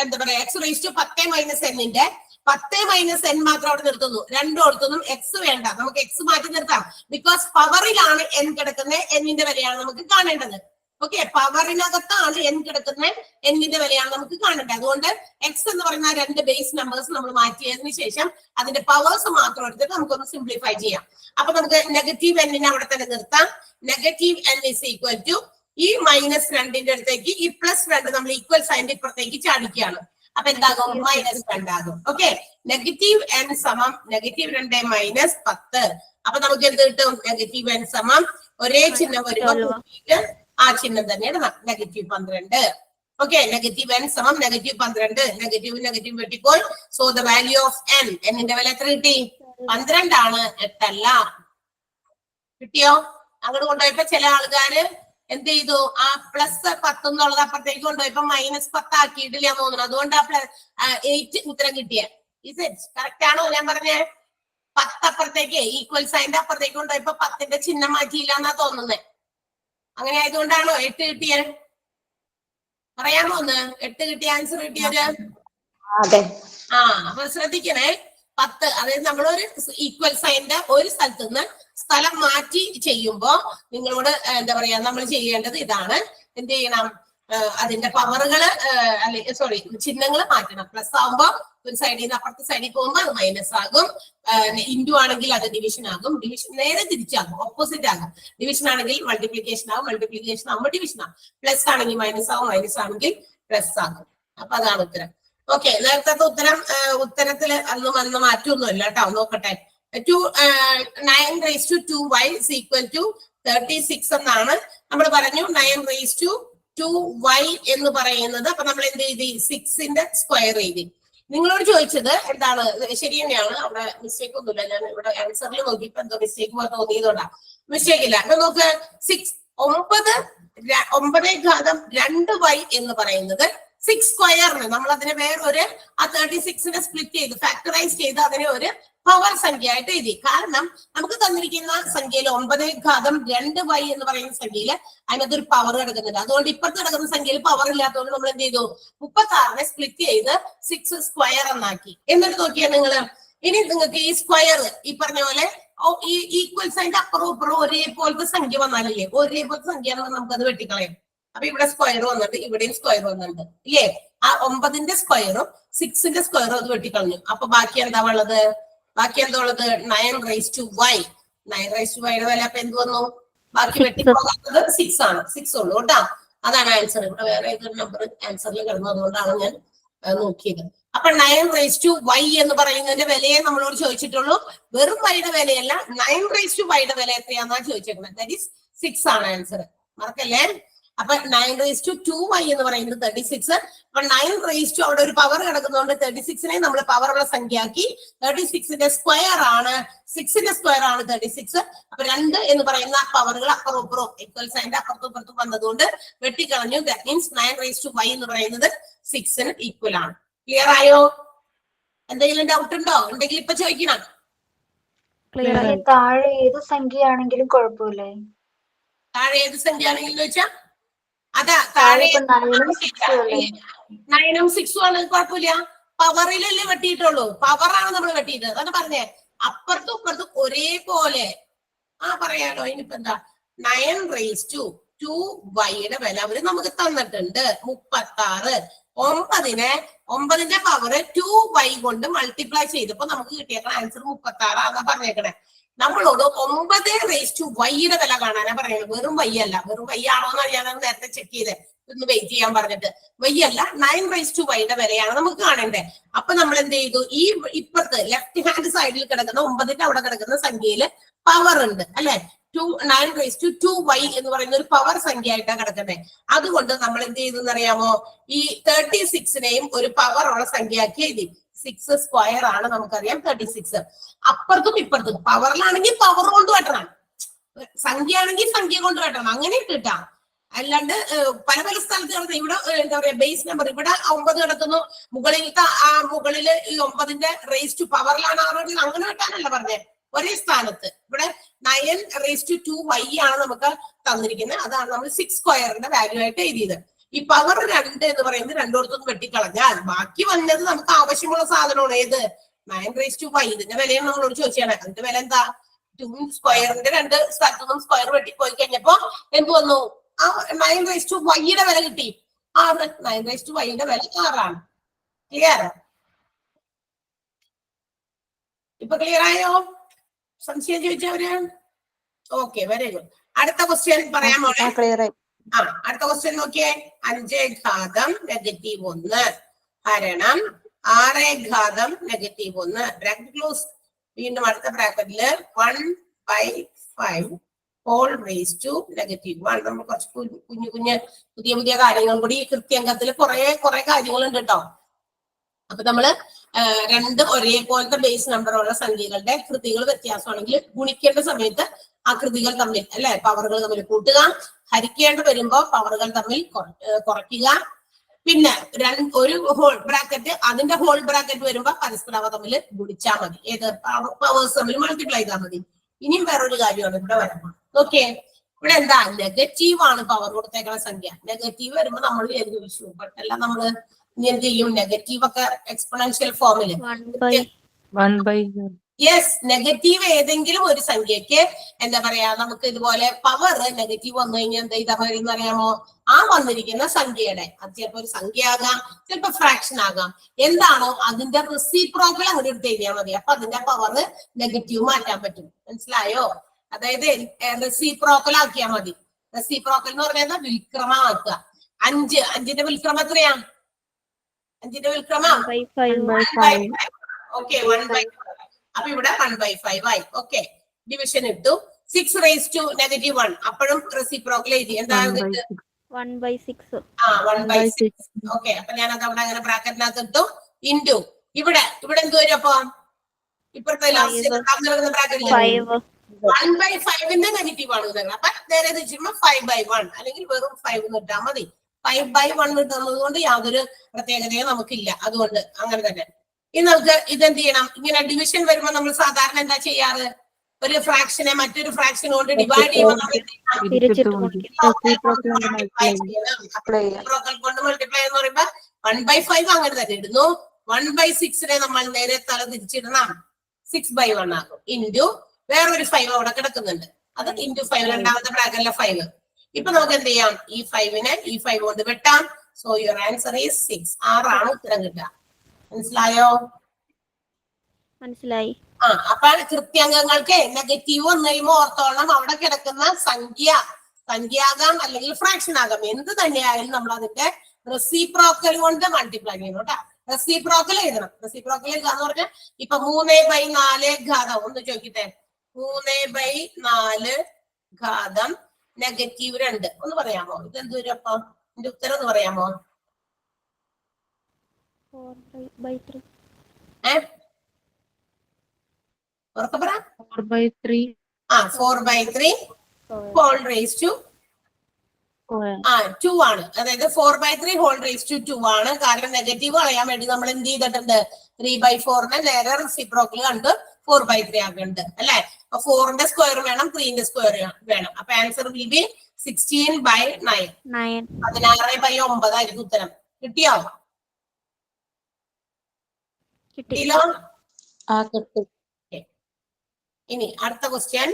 എന്താ പറയാ, എക്സ് റേസ് ടു 10 മൈനസ് എന്നിന്റെ 10 മൈനസ് n മാത്രം അവിടെ നിർത്തുന്നു. രണ്ടിടത്തുനിന്നും എക്സ് വേണ്ട, നമുക്ക് എക്സ് മാറ്റി നിർത്താം. ബിക്കോസ് പവറിലാണ് n കിടക്കുന്നത്, എന്നിന്റെ വിലയാണ് നമുക്ക് കാണേണ്ടത്. ഓക്കെ, പവറിനകത്താണ് n കിടക്കുന്ന എന്നിന്റെ വിലയാണ് നമുക്ക് കാണേണ്ടത്. അതുകൊണ്ട് എക്സ് എന്ന് പറയുന്ന രണ്ട് ബേസ് നമ്പേഴ്സ് നമ്മൾ മാറ്റിയതിനു ശേഷം അതിന്റെ പവേഴ്സ് മാത്രം എടുത്തിട്ട് നമുക്കൊന്ന് സിംപ്ലിഫൈ ചെയ്യാം. അപ്പൊ നമുക്ക് നെഗറ്റീവ് എന്നിനെ അവിടെ തന്നെ നിർത്താം. Negative n is equal to ഈ മൈനസ് 2ന്റെ അടുത്തേക്ക് ഈ പ്ലസ് 2 നമ്മൾ ഈക്വൽ സൈൻ്റെ ഇപ്പുറത്തേക്ക് ചാടിക്കുകയാണ്. അപ്പൊ എന്താകും? -2 ആകും. ഓക്കെ, നെഗറ്റീവ് n സമം -2 മൈനസ് 10. അപ്പൊ നമുക്ക് എന്ത് കിട്ടും? നെഗറ്റീവ് n സമം ഒരേ ചിഹ്നം വരുമ്പോൾ ആ ചിഹ്നം തന്നെ ഇടണം, -12. ഓക്കെ, നെഗറ്റീവ് n സമം -12. നെഗറ്റീവ് വെട്ടിക്കോൾ. So the value of n, എന്നിന്റെ വില എത്ര കിട്ടി? 12 ആണ്, 8 അല്ല. കിട്ടിയോ? അങ്ങോട്ട് കൊണ്ടുപോയപ്പോ ചില ആൾക്കാര് എന്ത് ചെയ്തു? ആ പ്ലസ് 10 എന്നുള്ളത് അപ്പുറത്തേക്ക് കൊണ്ടുപോയപ്പോ -10 ആക്കിയിട്ടില്ല തോന്നുന്നു. അതുകൊണ്ട് ആ 8 ഉത്തരം കിട്ടിയ. കറക്റ്റ് ആണോ ഞാൻ പറഞ്ഞേ? 10 അപ്പുറത്തേക്ക് ഈക്വൽ സൈൻ്റെ അപ്പുറത്തേക്ക് കൊണ്ടുപോയപ്പോ 10ന്റെ ചിഹ്നം മാറ്റിയില്ല എന്നാ തോന്നുന്നത്. അങ്ങനെ ആയതുകൊണ്ടാണോ 8 കിട്ടിയത്? പറയാമോ ഒന്ന്? 8 കിട്ടിയ ആൻസർ കിട്ടിയത്? അതെ. അപ്പൊ ശ്രദ്ധിക്കണേ, 10 അതായത് നമ്മളൊരു ഈക്വൽ സൈൻ്റെ ഒരു സ്ഥലത്ത് നിന്ന് സ്ഥലം മാറ്റി ചെയ്യുമ്പോ നിങ്ങളോട് എന്താ പറയാ, നമ്മൾ ചെയ്യേണ്ടത് ഇതാണ്. എന്ത് ചെയ്യണം? അതിന്റെ പവറുകള് സോറി ചിഹ്നങ്ങൾ മാറ്റണം. പ്ലസ് ആകുമ്പോ ഒരു സൈഡിൽ നിന്ന് അപ്പുറത്തെ സൈഡിൽ പോകുമ്പോൾ അത് മൈനസ് ആകും. ഇൻഡു ആണെങ്കിൽ അത് ഡിവിഷൻ ആകും. ഡിവിഷൻ നേരെ തിരിച്ചാകും, ഓപ്പോസിറ്റ് ആകും. ഡിവിഷൻ ആണെങ്കിൽ മൾട്ടിപ്ലിക്കേഷൻ ആകും, മൾട്ടിപ്ലിക്കേഷൻ ആകുമ്പോൾ ഡിവിഷൻ ആകും. പ്ലസ് ആണെങ്കിൽ മൈനസ് ആകും, മൈനസ് ആണെങ്കിൽ പ്ലസ് ആകും. അപ്പൊ അതാണ് ഉത്തരം. ഓക്കെ, നേരത്തെ ഉത്തരത്തില് അന്ന് മാറ്റമൊന്നുമില്ല കേട്ടോ. നോക്കട്ടെ. 9 raised to 2y is equal to 36 എന്നാണ് നമ്മൾ പറഞ്ഞു. 9 raised to 2y എന്ന് പറയുന്നത്, അപ്പൊ നമ്മൾ എന്ത് ചെയ്തി? 6ന്റെ സ്ക്വയർ ചെയ്തി. നിങ്ങളോട് ചോദിച്ചത് എന്താണ്? ശരി തന്നെയാണ്, അവിടെ മിസ്റ്റേക്ക് ഒന്നുമില്ല. ഞാൻ ഇവിടെ ആൻസറിൽ നോക്കിയപ്പോ എന്തോ മിസ്റ്റേക്ക് പോലെ തോന്നിയതുകൊണ്ടാ. മിസ്റ്റേക്ക് ഇല്ല. അപ്പൊ നോക്ക്, 9 ഘാതം 2y എന്ന് പറയുന്നത് 6 സ്ക്വയറിന് നമ്മൾ അതിനെ വേറൊരു ആ 36നെ സ്പ്ലിറ്റ് ചെയ്ത് ഫാക്ടറൈസ് ചെയ്ത് അതിനെ ഒരു പവർ സംഖ്യയായിട്ട് എഴുതി. കാരണം നമുക്ക് തന്നിരിക്കുന്ന സംഖ്യയിൽ 9 ഘാതം 2y എന്ന് പറയുന്ന സംഖ്യയില് അതിനകത്തൊരു പവർ കിടക്കുന്നുണ്ട്. അതുകൊണ്ട് ഇപ്പുറത്ത് കിടക്കുന്ന സംഖ്യയിൽ പവർ ഇല്ലാത്തതുകൊണ്ട് നമ്മൾ എന്ത് ചെയ്തു? 36നെ സ്പ്ലിറ്റ് ചെയ്ത് 6 സ്ക്വയർ എന്നാക്കി. എന്നിട്ട് നോക്കിയാൽ നിങ്ങള് ഇനി നിങ്ങൾക്ക് ഈ സ്ക്വയർ ഈ പറഞ്ഞ പോലെ ഈ ഈക്വൽ സൈൻ്റെ അപ്പുറവും ഇപ്പുറവും ഒരേപോലത്തെ സംഖ്യ വന്നാലല്ലേ, ഒരേപോലത്തെ സംഖ്യ നമുക്കത് വെട്ടിക്കളയാം. അപ്പൊ ഇവിടെ സ്ക്വയർ വന്നിട്ട് ഇവിടെയും സ്ക്വയർ വന്നിട്ടുണ്ട് ഇല്ലേ? ആ 9ന്റെ സ്ക്വയറും 6ന്റെ സ്ക്വയറും അത് വെട്ടിക്കളഞ്ഞു. അപ്പൊ ബാക്കി എന്താ ഉള്ളത്? 9 raised to y. 9 raised to y യുടെ വില അപ്പൊ എന്ത് വന്നു? ബാക്കി വെട്ടിപ്പോകാത്തത് 6 ആണ്. 6 ഉള്ളൂ കേട്ടോ. അതാണ് ആൻസർ. ഇവിടെ വേറെ ഏതൊരു നമ്പർ ആൻസറിൽ കിടന്നു, അതുകൊണ്ടാണ് ഞാൻ നോക്കിയത്. അപ്പൊ 9 raised to y എന്ന് പറയുന്നതിന്റെ വിലയെ നമ്മളോട് ചോദിച്ചിട്ടുള്ളൂ. വെറും വൈയുടെ വിലയല്ല, 9 raised to y യുടെ വില എത്രയാന്നാ ചോദിച്ചേക്കുന്നത്. ദാറ്റ് ഈസ് 6 ആണ് ആൻസർ. മറക്കല്ലേ? അപ്പൊ 9 raised to 2y എന്ന് പറയുന്നത് 36, അപ്പൊ 9 റേസ് ടു അവിടെ ഒരു പവർ കിടക്കുന്നതുകൊണ്ട് 36നെ നമ്മൾ പവർ ഉള്ള സംഖ്യയാക്കി. 36ന്റെ സ്ക്വയർ ആണ് 6ന്റെ സ്ക്വയർ ആണ് 36. അപ്പൊ 2 എന്ന് പറയുന്ന പവറുകൾ അപ്പുറം ഇപ്പുറം ഈക്വൽ സൈൻ്റെ അപ്പുറത്തും ഇപ്പുറത്തും വന്നതുകൊണ്ട് വെട്ടിക്കളഞ്ഞു. That means 9 raise to y എന്ന് പറയുന്നത് 6ന് ഈക്വൽ ആണ്. ക്ലിയർ ആയോ? എന്തെങ്കിലും ഡൗട്ട് ഉണ്ടോ? ഉണ്ടെങ്കിൽ ഇപ്പൊ ചോദിക്കണം. താഴെ ഏത് സംഖ്യയാണെങ്കിലും കുഴപ്പമില്ലേ? താഴെ ഏത് സംഖ്യയാണെങ്കിലും ചോദിച്ചാ അതാ താഴെ 9ഉം 6ഉം ആണ്, കുഴപ്പമില്ല. പവറിലല്ലേ വെട്ടിയിട്ടുള്ളൂ, പവറാണ് നമ്മൾ വെട്ടിയിട്ട്. അതാണ് പറഞ്ഞേ, അപ്പുറത്തും ഇപ്പുറത്തും ഒരേപോലെ. പറയാലോ. ഇനിയിപ്പോ എന്താ 9 റേസ് ടു 2y വില അവര് നമുക്ക് തന്നിട്ടുണ്ട് 36. 9ന്റെ പവർ 2y കൊണ്ട് മൾട്ടിപ്ലൈ ചെയ്തപ്പോ നമുക്ക് കിട്ടിയേക്കണ ആൻസർ 36 ആണെന്നാ പറഞ്ഞേക്കണേ. നമ്മളോട് 9 റേസ് ടു y വില കാണാനാ പറയുന്നത്. വെറും y അല്ല. വെറും y ആണോ എന്ന് ഞാൻ നേരത്തെ ചെക്ക് ചെയ്തേ, ഒന്ന് വെയിറ്റ് ചെയ്യാൻ പറഞ്ഞിട്ട്. y അല്ല, 9 റേസ് ടു y വിലയാണ് നമുക്ക് കാണണ്ടേ. അപ്പൊ നമ്മൾ എന്ത് ചെയ്തു, ഈ ഇപ്പുറത്ത് ലെഫ്റ്റ് ഹാൻഡ് സൈഡിൽ കിടക്കുന്ന 9ന്റെ അവിടെ കിടക്കുന്ന സംഖ്യയില് പവർ ഉണ്ട് അല്ലെ. 9 റേസ് ടു 2y എന്ന് പറയുന്ന ഒരു പവർ സംഖ്യ ആയിട്ടാണ് കിടക്കുന്നത്. അതുകൊണ്ട് നമ്മൾ എന്ത് ചെയ്തു എന്നറിയാമോ, ഈ 36നെയും ഒരു പവർ ഉള്ള സംഖ്യയാക്കി എഴുതി. 6 സ്ക്വയർ ആണ് നമുക്കറിയാം 36. അപ്പുറത്തും ഇപ്പുറത്തും പവറിലാണെങ്കിൽ പവർ കൊണ്ട് വെട്ടണം, സംഖ്യ ആണെങ്കിൽ സംഖ്യ കൊണ്ട് വെട്ടണം, അങ്ങനെ കിട്ടാം. അല്ലാണ്ട് പല പല സ്ഥലത്ത് കിടന്ന് ഇവിടെ എന്താ പറയാ ബേസ് നമ്പർ ഇവിടെ 9 കിടക്കുന്നു, മുകളിലത്തെ മുകളില് ഈ 9ന്റെ റേസ് ടു പവറിലാണ് 6, അങ്ങനെ വെട്ടാനല്ല പറഞ്ഞേ. ഒരേ സ്ഥാനത്ത് ഇവിടെ 9 റേസ് ടു 2y ആണ് നമുക്ക് തന്നിരിക്കുന്നത്. അതാണ് നമ്മൾ 6 സ്ക്വയറിന്റെ വാല്യൂ ആയിട്ട് എഴുതിയത്. ഈ പവർ 2 എന്ന് പറയുന്നത് രണ്ടോടത്തുനിന്ന് വെട്ടിക്കളഞ്ഞാൽ ബാക്കി വന്നത് നമുക്ക് ആവശ്യമുള്ള സാധനമാണ്. ഏത്? 9 റേസ് ടു y. ഇതിന്റെ വിലയാണ് നമ്മളോട് ചോദിച്ചാണ്. അതിന്റെ വില എന്താ? 2 സ്ക്വയറിന്റെ 2 സ്ഥലത്തുനിന്നും സ്ക്വയർ വെട്ടിപ്പോയി കഴിഞ്ഞപ്പോ എന്ത് വന്നു? 9 റേസ് ടു y വില കിട്ടി 6. 9 റേസ് ടു y വില 6 ആണ്. ക്ലിയർ? ഇപ്പൊ ക്ലിയർ ആയോ? സംശയം ചോദിച്ചവര്? Okay, very good. അടുത്ത ക്വസ്റ്റ്യൻ പറയാൻ പോണേ. അടുത്ത ക്വസ്റ്റ്യൻ നോക്കിയേ. 5 ഘാതം -1 ഹരണം 6 ഘാതം -1 ബ്രാക്കറ്റ് ക്ലോസ്. വീണ്ടും അടുത്ത ബ്രാക്കറ്റില് 1/5 ഹോൾ റേസ് ടു -1. നമ്മൾ കുറച്ച് കുഞ്ഞു പുതിയ കാര്യങ്ങൾ കൂടി ഈ കൃത്യംഗത്തിൽ കുറെ കാര്യങ്ങളുണ്ട് കേട്ടോ. അപ്പൊ നമ്മള് രണ്ട് ഒരേപോലത്തെ ബേസ് നമ്പറുള്ള സംഖ്യകളുടെ കൃതികൾ വ്യത്യാസമാണെങ്കിൽ ഗുണിക്കേണ്ട സമയത്ത് ആ കൃതികൾ തമ്മിൽ അല്ലെ പവറുകൾ തമ്മിൽ കൂട്ടുക, ഹരിക്കേണ്ടി വരുമ്പോ പവറുകൾ തമ്മിൽ കുറയ്ക്കുക. പിന്നെ ഒരു ഹോൾ ബ്രാക്കറ്റ് അതിന്റെ ഹോൾ ബ്രാക്കറ്റ് വരുമ്പോ പരസ്പരം അവ തമ്മിൽ ഗുണിച്ചാൽ മതി. ഏത് പവേഴ്സ് തമ്മിൽ മൾട്ടിപ്ലൈ ചെയ്താൽ മതി. ഇനിയും വേറൊരു കാര്യമാണ് ഇവിടെ വരുമ്പോൾ. ഓക്കെ, ഇവിടെ എന്താ നെഗറ്റീവ് ആണ് പവർ കൊടുത്തേക്കുന്ന സംഖ്യ. നെഗറ്റീവ് വരുമ്പോ നമ്മൾ വിഷു അല്ല നമ്മള് ഇനി എന്ത് ചെയ്യും? നെഗറ്റീവ് ഒക്കെ എക്സ്പോണൻഷ്യൽ ഫോമില് യെസ്, നെഗറ്റീവ് ഏതെങ്കിലും ഒരു സംഖ്യക്ക് എന്താ പറയാ നമുക്ക് ഇതുപോലെ പവർ നെഗറ്റീവ് വന്നു കഴിഞ്ഞാൽ എന്താ ചെയ്താൽ മതി അറിയാമോ? ആ വന്നിരിക്കുന്ന സംഖ്യയുടെ അത് ചിലപ്പോ ഒരു സംഖ്യ ആകാം, ചിലപ്പോ ഫ്രാക്ഷൻ ആകാം, എന്താണോ അതിന്റെ റെസിപ്രോക്കൽ അങ്ങോട്ട് എടുത്ത് കഴിഞ്ഞാൽ മതി. അപ്പൊ അതിന്റെ പവർ നെഗറ്റീവ് മാറ്റാൻ പറ്റും. മനസ്സിലായോ? അതായത് റെസിപ്രോക്കൽ ആക്കിയാൽ മതി. റെസിപ്രോക്കൽ എന്ന് പറഞ്ഞാൽ വിൽക്രമമാക്കുക. 5ന്റെ വിൽക്രമം എത്രയാ? 5ന്റെ വിൽക്രമം ഓക്കെ 1/5. അപ്പൊ ഇവിടെ 1/5 ആയി. ഓക്കെ, ഡിവിഷൻ ഇട്ടു. 6 റേസ് ടു -1 അപ്പോഴും റെസിപ്രോക്കൽ എഴുതി. എന്താ 1/6. 1/6. ഓക്കെ, അപ്പൊ ഞാൻ അത് അവിടെ അങ്ങനെ ബ്രാക്കറ്റിനകത്ത് ഇട്ടു. ഇൻറ്റു ഇവിടെ എന്ത് വരും? അപ്പൊ ഇപ്പഴത്തെ ബ്രാക്കറ്റിൽ 1/5ന്റെ നെഗറ്റീവ് ആണ് വരുന്നത്. അപ്പൊ നേരെ തിരിച്ചുമ്പോ 5/1 അല്ലെങ്കിൽ വെറും 5 ഇട്ടാൽ മതി. 5/1 ഇട്ടുന്നത് കൊണ്ട് യാതൊരു പ്രത്യേകതയും നമുക്കില്ല. അതുകൊണ്ട് അങ്ങനെ തന്നെ. ഇനി നമുക്ക് ഇതെന്ത് ചെയ്യണം? ഇങ്ങനെ ഡിവിഷൻ വരുമ്പോൾ നമ്മൾ സാധാരണ എന്താ ചെയ്യാറ്? ഒരു ഫ്രാക്ഷനെ മറ്റൊരു ഫ്രാക്ഷൻ കൊണ്ട് ഡിവൈഡ് ചെയ്യുമ്പോൾ കൊണ്ട് മൾട്ടിപ്ലൈ എന്ന് പറയുമ്പോ 1/5 അങ്ങനെ തന്നെ ഇടുന്നു. 1/6നെ നമ്മൾ നേരെ തല തിരിച്ചിടണം. 6/1 ആകും. ഇൻറ്റു വേറൊരു 5 അവിടെ കിടക്കുന്നുണ്ട്, അത് ഇൻറ്റു 5 രണ്ടാമത്തെ ബ്രാക്കറ്റിലെ 5. ഇപ്പൊ നമുക്ക് എന്ത് ചെയ്യാം? ഈ 5നെ ഈ 5 കൊണ്ട് വെട്ടാം. So your answer is 6. 6 ആണ് ഉത്തരം കിട്ടുക. മനസ്സിലായോ? മനസ്സിലായി. അപ്പൊ കൃത്യംഗങ്ങൾക്ക് നെഗറ്റീവ് വന്നു കഴിയുമ്പോൾ ഓർത്തോളം അവിടെ കിടക്കുന്ന സംഖ്യയാകാം അല്ലെങ്കിൽ ഫ്രാക്ഷൻ ആകാം, എന്ത് തന്നെയായാലും നമ്മൾ അതിന്റെ റെസിപ്രോക്കൽ കൊണ്ട് മൾട്ടിപ്ലൈ ചെയ്യണം കേട്ടോ. റെസിപ്രോക്കൽ എഴുതണം. റെസിപ്രോക്കൽ എഴുതാന്ന് പറഞ്ഞാൽ ഇപ്പൊ 3/4 ഘാതം ഒന്ന് ചോദിക്കട്ടെ. 3/4 ഘാതം -2 ഒന്ന് പറയാമോ? ഇതെന്ത് വരും? അപ്പൊ എന്റെ ഉത്തരം ഒന്ന് പറയാമോ? 4/3. ഉറക്കെ പറ. 4/3 4/3 ഹോൾ റേസ് ടു 2 ആണ്. അതായത് 4/3 ഹോൾ റേസ് ടു 2 ആണ്. കാരണം നെഗറ്റീവ് കളയാൻ വേണ്ടി നമ്മൾ എന്ത് ചെയ്തിട്ടുണ്ട്? 3/4 നേരെ റെസിപ്രോക്കൽ കണ്ട് 4/3 ആക്കുന്നുണ്ട് അല്ലെ. അപ്പൊ 4ന്റെ സ്ക്വയർ വേണം, 3ന്റെ സ്ക്വയർ വേണം. അപ്പൊ ആൻസർ വിൽ ബി 16/9. 16/9 ആയിരിക്കും ഉത്തരം. കിട്ടിയോ? കിട്ടിയില്ലോ? ആ കിട്ടി. ഇനി അടുത്ത ക്വസ്റ്റ്യൻ.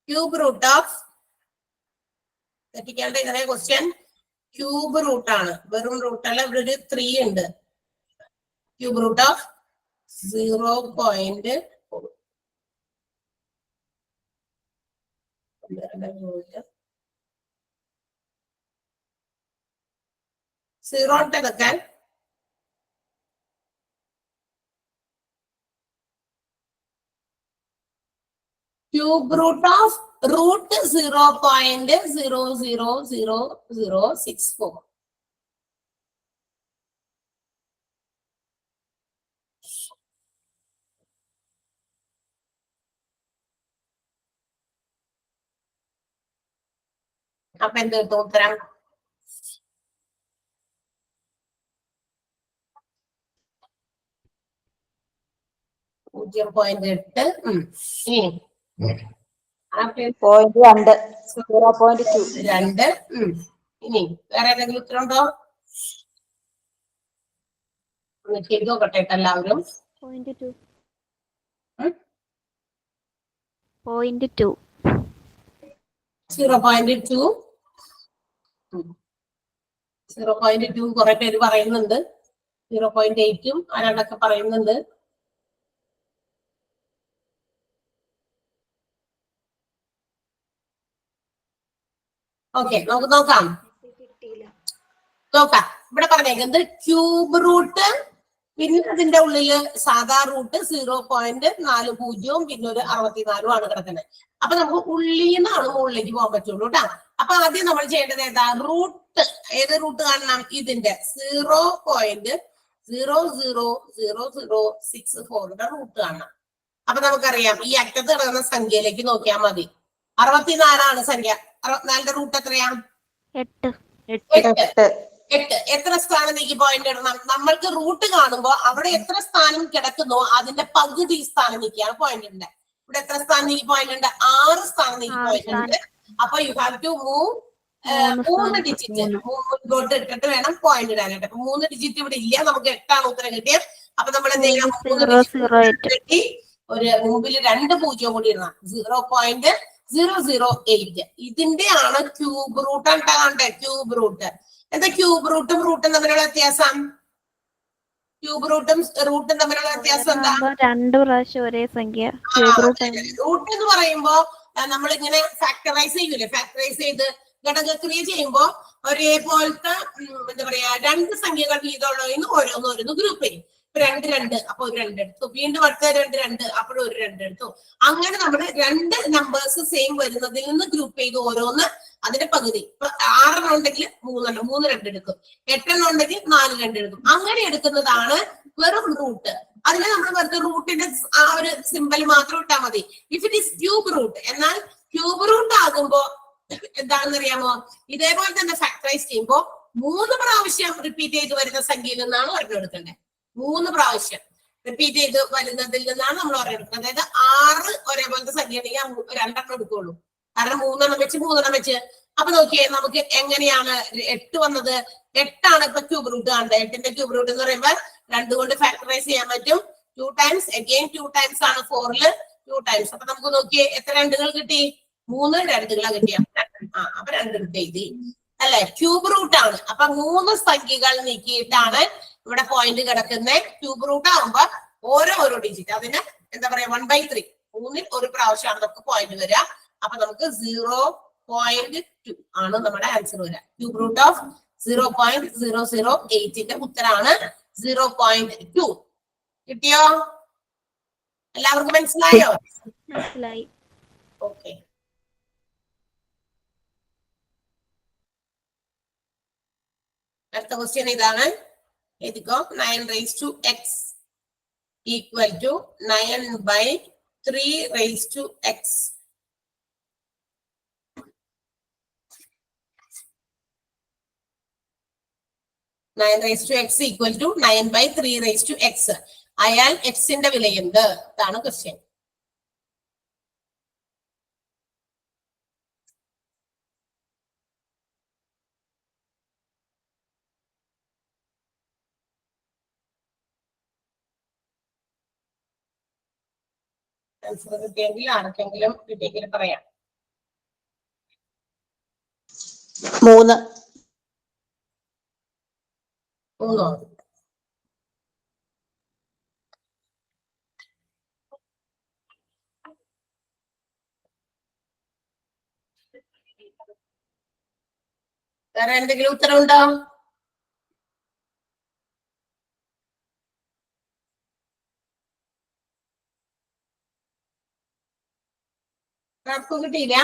ക്യൂബ് റൂട്ട് ഓഫ് തെറ്റിക്കാണ്ട് ഇങ്ങനെ ക്വസ്റ്റ്യൻ ക്യൂബ് റൂട്ട് ആണ്, വെറും റൂട്ട് അല്ല. ഇവിടെ ഒരു 3 ഉണ്ട്. ക്യൂബ് റൂട്ട് ഓഫ് 0.0 എടുക്കാൻ ക്യൂബ് റൂട്ട് ഓഫ് റൂട്ട് 0.00064. അപ്പൊ എന്ത് കിട്ടും ഉത്തരം? 0.8. ഇനി 0.2 0.2. 2. ഇനി വേറെ ഏതെങ്കിലും ഉത്തരം ഉണ്ടോ? ഒന്ന് ചെയ്ത് നോക്കട്ടെ എല്ലാവരും. 0.2. ഉം? 0.2. 0.2. 0.2 കുറെ പേര് പറയുന്നുണ്ട്. 0.8ഉം ആരാണ്ടൊക്കെ പറയുന്നുണ്ട്. ഓക്കെ, നമുക്ക് നോക്കാം. ഇവിടെ പറഞ്ഞേക്കുന്നത് ക്യൂബ് റൂട്ട്, പിന്നെ അതിന്റെ ഉള്ളില് സാധാ റൂട്ട് 0.40 പിന്നെ ഒരു 64 ആണ് കിടക്കുന്നത്. അപ്പൊ നമുക്ക് ഉള്ളിൽ നിന്നാണ് മുകളിലേക്ക് പോകാൻ പറ്റുള്ളൂ കേട്ടാ. അപ്പൊ ആദ്യം നമ്മൾ ചെയ്യേണ്ടത് ഏതാ? റൂട്ട്. ഏത് റൂട്ട് കാണണം? ഇതിന്റെ 0.00064 റൂട്ട് കാണണം. അപ്പൊ നമുക്കറിയാം ഈ അറ്റത്ത് കിടക്കുന്ന സംഖ്യയിലേക്ക് നോക്കിയാൽ മതി. 64 സംഖ്യ. 64ന്റെ റൂട്ട് എത്രയാ? 8. 8. എത്ര സ്ഥാനം നീക്കി പോയിന്റ് ഇടണം? നമ്മൾക്ക് റൂട്ട് കാണുമ്പോ അവിടെ എത്ര സ്ഥാനം കിടക്കുന്നോ അതിന്റെ പകുതി സ്ഥാനം നീക്കിയാണ് പോയിന്റ് ഉണ്ട്. ഇവിടെ എത്ര സ്ഥാനം നീക്കി പോയിന്റ് ഉണ്ട്? 6 സ്ഥാനം നീക്കി പോയിന്റ് ഉണ്ട്. അപ്പൊ you have to move 3 digit മുൻപോട്ട് ഇട്ടിട്ട് വേണം പോയിന്റ് ഇടാനായിട്ട്. അപ്പൊ 3 ഡിജിറ്റ് ഇവിടെ ഇല്ല, നമുക്ക് 8 ഉത്തരം കിട്ടിയത്. അപ്പൊ നമ്മൾ എന്ത് ചെയ്യാം? 3 ഒരു മുമ്പിൽ 2 0 കൂടി ഇടണം. 0.008. ഇതിന്റെ ആണ് ക്യൂബ് റൂട്ട് ഉണ്ടാകണ്ടേ. ക്യൂബ് റൂട്ട് എന്താ? ക്യൂബ് റൂട്ടും തമ്മിലുള്ള വ്യത്യാസം? ക്യൂബ് റൂട്ടും തമ്മിലുള്ള വ്യത്യാസം എന്താ? 2 പ്രാവശ്യം ഒരേ സംഖ്യ. റൂട്ട് എന്ന് പറയുമ്പോ നമ്മളിങ്ങനെ ഫാക്ടറൈസ് ചെയ്യൂലേ? ഫാക്ടറൈസ് ചെയ്ത് ഘടകക്രിയ ചെയ്യുമ്പോ ഒരേപോലത്തെ എന്താ പറയാ 2 സംഖ്യകൾ വീതമുള്ളതിന് ഓരോന്ന് ഗ്രൂപ്പ് ചെയ്യും. 2 2 അപ്പൊ ഒരു 2 എടുത്തു, വീണ്ടും അടുത്ത 2 2 അപ്പോഴും ഒരു 2 എടുത്തു. അങ്ങനെ നമ്മൾ 2 നമ്പേഴ്സ് സെയിം വരുന്നതിൽ നിന്ന് ഗ്രൂപ്പ് ചെയ്ത് ഓരോന്ന് അതിന്റെ പകുതി. ഇപ്പൊ 6 ഉണ്ടെങ്കിൽ 3 2 എടുക്കും. 8 ഉണ്ടെങ്കിൽ 4 2 എടുക്കും. അങ്ങനെ എടുക്കുന്നതാണ് വെറും റൂട്ട്. അതിനെ നമ്മൾ വെറുതെ റൂട്ടിന്റെ ആ ഒരു സിമ്പൽ മാത്രം ഇട്ടാൽ മതി. If it is cube root. എന്നാൽ ക്യൂബ് റൂട്ട് ആകുമ്പോ എന്താണെന്ന് അറിയാമോ? ഇതേപോലെ തന്നെ ഫാക്ടറൈസ് ചെയ്യുമ്പോ 3 പ്രാവശ്യം റിപ്പീറ്റ് ചെയ്ത് വരുന്ന സംഖ്യയിൽ നിന്നാണ് ഒരെണ്ണം എടുക്കേണ്ടത്. 3 പ്രാവശ്യം റിപ്പീറ്റ് ചെയ്ത് വരുന്നതിൽ നിന്നാണ് നമ്മൾ ഒരെണ്ണം എടുക്കുന്നത്. അതായത് 6 ഒരേപോലത്തെ സംഖ്യ ഉണ്ടെങ്കിൽ 2 എടുക്കുള്ളൂ. കാരണം 3 വെച്ച്. അപ്പൊ നോക്കിയേ, നമുക്ക് എങ്ങനെയാണ് 8 വന്നത്? 8 ഇപ്പൊ ക്യൂബ് റൂട്ട് കാണുന്നത്. 8ന്റെ ക്യൂബ് റൂട്ട് എന്ന് പറയുമ്പോൾ 2 കൊണ്ട് ഫാക്ടറൈസ് ചെയ്യാൻ പറ്റും. 2 ടൈംസ് അഗെയിൻ 2 ടൈംസ് ആണ് 4ല് 2 ടൈംസ്. അപ്പൊ നമുക്ക് നോക്കിയേ എത്ര 2കൾ കിട്ടി? 3 2കളാ കിട്ടിയ. അപ്പൊ 2 എടുത്ത് എഴുതി അല്ലെ. ക്യൂബ് റൂട്ട് ആണ്. അപ്പൊ 3 സംഖ്യകൾ നീക്കിയിട്ടാണ് ഇവിടെ പോയിന്റ് കിടക്കുന്നത്. ക്യൂബ് റൂട്ട് ആകുമ്പോ ഓരോ ഡിജിറ്റ് അതിന് എന്താ പറയാ 1/3 3ൽ ഒരു പ്രാവശ്യമാണ് നമുക്ക് പോയിന്റ് വരിക. അപ്പൊ നമുക്ക് 0.2 ആണ് നമ്മുടെ ആൻസർ വരിക. ക്യൂബ് റൂട്ട് ഓഫ് 0.008ന്റെ ഉത്തരാണ് 0.2. കിട്ടിയോ? എല്ലാവർക്കും മനസ്സിലായോ? മനസ്സിലായി. ഓക്കെ. അടുത്ത ക്വസ്റ്റ്യൻ ഇതാണ്. എഴുതിക്കോ. 9 raised to x equal to 9/3 raised to x. Nine raised to x equal to 9/3 raised to x. അയാൾ എക്സിന്റെ വിലയുണ്ട്. ഇതാണ് ക്വസ്റ്റ്യൻ. ആൻസർ കിട്ടിയെങ്കിൽ ആർക്കെങ്കിലും കിട്ടിയെങ്കിൽ പറയാം. 3. 3. വേറെ എന്തെങ്കിലും ഉത്തരവുണ്ടോ? ആർക്കും കിട്ടിയില്ല?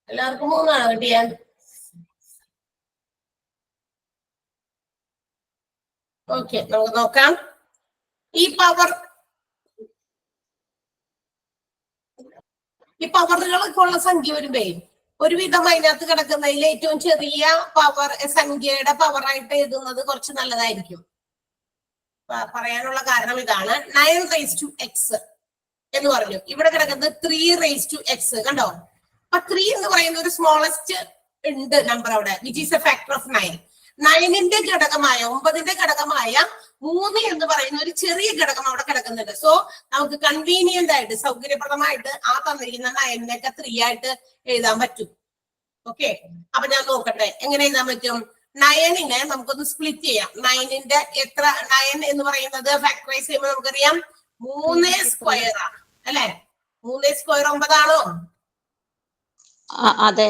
എല്ലാവർക്കും 3 കിട്ടിയ? ഓക്കെ, നമുക്ക് നോക്കാം. ഈ പവറുകളൊക്കെ ഉള്ള സംഖ്യ വരുമ്പേ ഒരുവിധം അതിനകത്ത് കിടക്കുന്നതിൽ ഏറ്റവും ചെറിയ പവർ സംഖ്യയുടെ പവറായിട്ട് എഴുതുന്നത് കുറച്ച് നല്ലതായിരിക്കും. പറയാനുള്ള കാരണം ഇതാണ്. 9 raised to x എന്ന് പറഞ്ഞു. ഇവിടെ കിടക്കുന്നത് 3 raised to x. കണ്ടോ? അപ്പൊ 3 എന്ന് പറയുന്ന ഒരു സ്മോളസ്റ്റ് ഉണ്ട് നമ്പർ അവിടെ, which is A factor of 9. 9ന്റെ ഘടകമായ 9ന്റെ ഘടകമായ 3 എന്ന് പറയുന്ന ഒരു ചെറിയ ഘടകം അവിടെ കിടക്കുന്നുണ്ട്. സോ നമുക്ക് കൺവീനിയന്റ് ആയിട്ട് സൗകര്യപ്രദമായിട്ട് ആ തന്നിരിക്കുന്ന 9നെയൊക്കെ 3 ആയിട്ട് എഴുതാൻ പറ്റും. ഓക്കെ, അപ്പൊ ഞാൻ നോക്കട്ടെ എങ്ങനെ എഴുതാൻ പറ്റും. 9നെ നമുക്കൊന്ന് സ്പ്ലിറ്റ് ചെയ്യാം. 9ന്റെ എത്ര? 9 എന്ന് പറയുന്നത് ഫാക്ടറൈസ് ചെയ്യുമ്പോൾ നമുക്കറിയാം 3 സ്ക്വയർ ആണ് അല്ലെ? 3 സ്ക്വയർ 9 ആണോ? അതെ.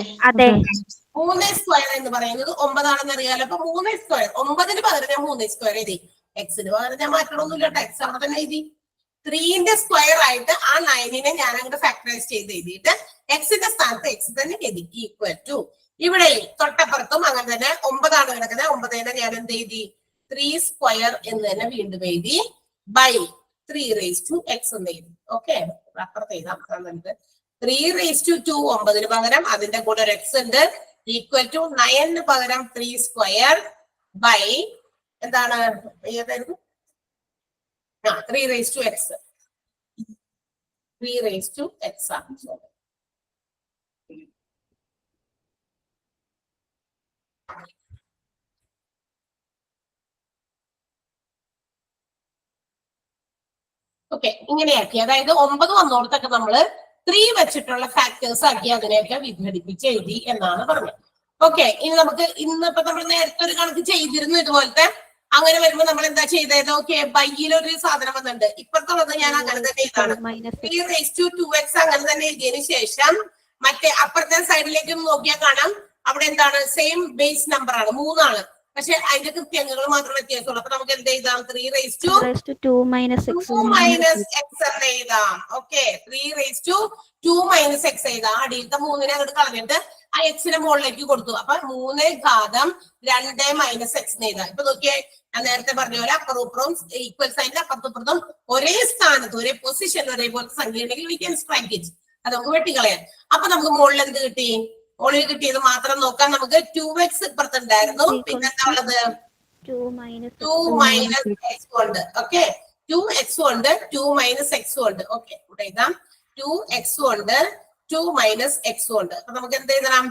3 സ്ക്വയർ എന്ന് പറയുന്നത് 9 ആണെന്ന് അറിയാലോ. അപ്പൊ 3 സ്ക്വയർ 9ന് പകരം ഞാൻ 3 സ്ക്വയർ എഴുതി. എക്സിന് പകരം ഞാൻ മാറ്റണമൊന്നുമില്ല. എക്സ് അവിടെ തന്നെ എഴുതി. 3ന്റെ സ്ക്വയർ ആയിട്ട് ആ 9നെ ഞാൻ അങ്ങോട്ട് ഫാക്ടറൈസ് ചെയ്ത് എഴുതിയിട്ട് എക്സിന്റെ സ്ഥാനത്ത് എക്സ് തന്നെ എഴുതി. ഈക്വൽ ടു ഇവിടെ തൊട്ടപ്പുറത്തും അങ്ങനെ തന്നെ 9 ആണ് കിടക്കുന്നത്. 9നെ ഞാൻ എന്ത് എഴുതി? 3 സ്ക്വയർ എന്ന് തന്നെ വീണ്ടും എഴുതി. ബൈ 3 raised to x എന്ന് എഴുതി. ഓക്കെ, അപ്പുറത്ത് എഴുതാം. 3 raised to 2 9ന് പകരം അതിന്റെ കൂടെ ഒരു എക്സ് ഉണ്ട്. ഈക്വൽ ടു 9ന് പകരം 3 സ്ക്വയർ ബൈ എന്താണ് ഏതായിരുന്നു? 3 raised to x. 3 raised to x ആണ്. ഓക്കെ, ഇങ്ങനെയാക്കി. അതായത് 9 വന്നോടത്തൊക്കെ നമ്മള് 3 വെച്ചിട്ടുള്ള ഫാക്ടേഴ്സ് ആക്കി അതിനെയൊക്കെ വിഘടിപ്പിച്ച് എഴുതി എന്നാണ് പറഞ്ഞത്. ഓക്കെ, ഇനി നമുക്ക് ഇന്നിപ്പോ നമ്മൾ നേരത്തെ ഒരു കണക്ക് ചെയ്തിരുന്നു ഇതുപോലത്തെ. അങ്ങനെ വരുമ്പോ നമ്മൾ എന്താ ചെയ്തത്? ഓക്കെ, ബൈയിലൊരു സാധനം വന്നിട്ടുണ്ട്. ഇപ്പുറത്തുള്ളത് ഞാൻ അങ്ങനെ തന്നെ ഇതാണ് 3 raised to 2x അങ്ങനെ തന്നെ എഴുതിയതിനു ശേഷം മറ്റേ അപ്പുറത്തെ സൈഡിലേക്ക് നോക്കിയാൽ കാണാം അവിടെ എന്താണ്? സെയിം ബേസ് നമ്പർ ആണ്, 3 ആണ്. പക്ഷെ അതിന്റെ കൃത്യങ്ങൾ മാത്രം വ്യത്യാസമുള്ളൂ. അപ്പൊ നമുക്ക് എന്ത് എഴുതാം? 3 raised to 2 minus x എന്ന് എഴുതാം. Okay, 3 raised to 2 minus x എഴുതാം. അടിയിലത്തെ 3നെ അങ്ങോട്ട് കളഞ്ഞിട്ട് ആ എക്സിന്റെ മുകളിലേക്ക് കൊടുത്തു. അപ്പൊ 3 ഘാതം 2 മൈനസ് എക്സ് എന്ന് എഴുതാം. ഇപ്പൊ നോക്കിയേ, ഞാൻ നേരത്തെ പറഞ്ഞ പോലെ അപ്പുറം ഇപ്പുറവും ഈക്വൽ സൈനിന്റെ അപ്പുറത്തും ഒരേ സ്ഥാനത്ത് ഒരേ പൊസിഷൻ ഒരേപോലത്തെ സംഖ്യ ഉണ്ടെങ്കിൽ വി ക്യാൻ സ്ട്രൈക്ക് ഇറ്റ്. അത് നമുക്ക് വെട്ടിക്കളയാം. അപ്പൊ നമുക്ക് മുകളിൽ എന്ത് കിട്ടി? മുകളിൽ കിട്ടിയത് മാത്രം നോക്കാം. നമുക്ക് 2x ഇപ്പുറത്തുണ്ടായിരുന്നു. പിന്നെ എന്താ ഉള്ളത്? 2 മൈനസ് എക്സ് ഉണ്ട്. ഓക്കെ, 2x ഉണ്ട്, 2 മൈനസ് എക്സ് ഉണ്ട്. ഓക്കെ, ഇവിടെ എഴുതാം 2x ഉണ്ട്, 2 മൈനസ് എക്സ് ഉണ്ട്. അപ്പൊ നമുക്ക് എന്ത് എഴുതണം?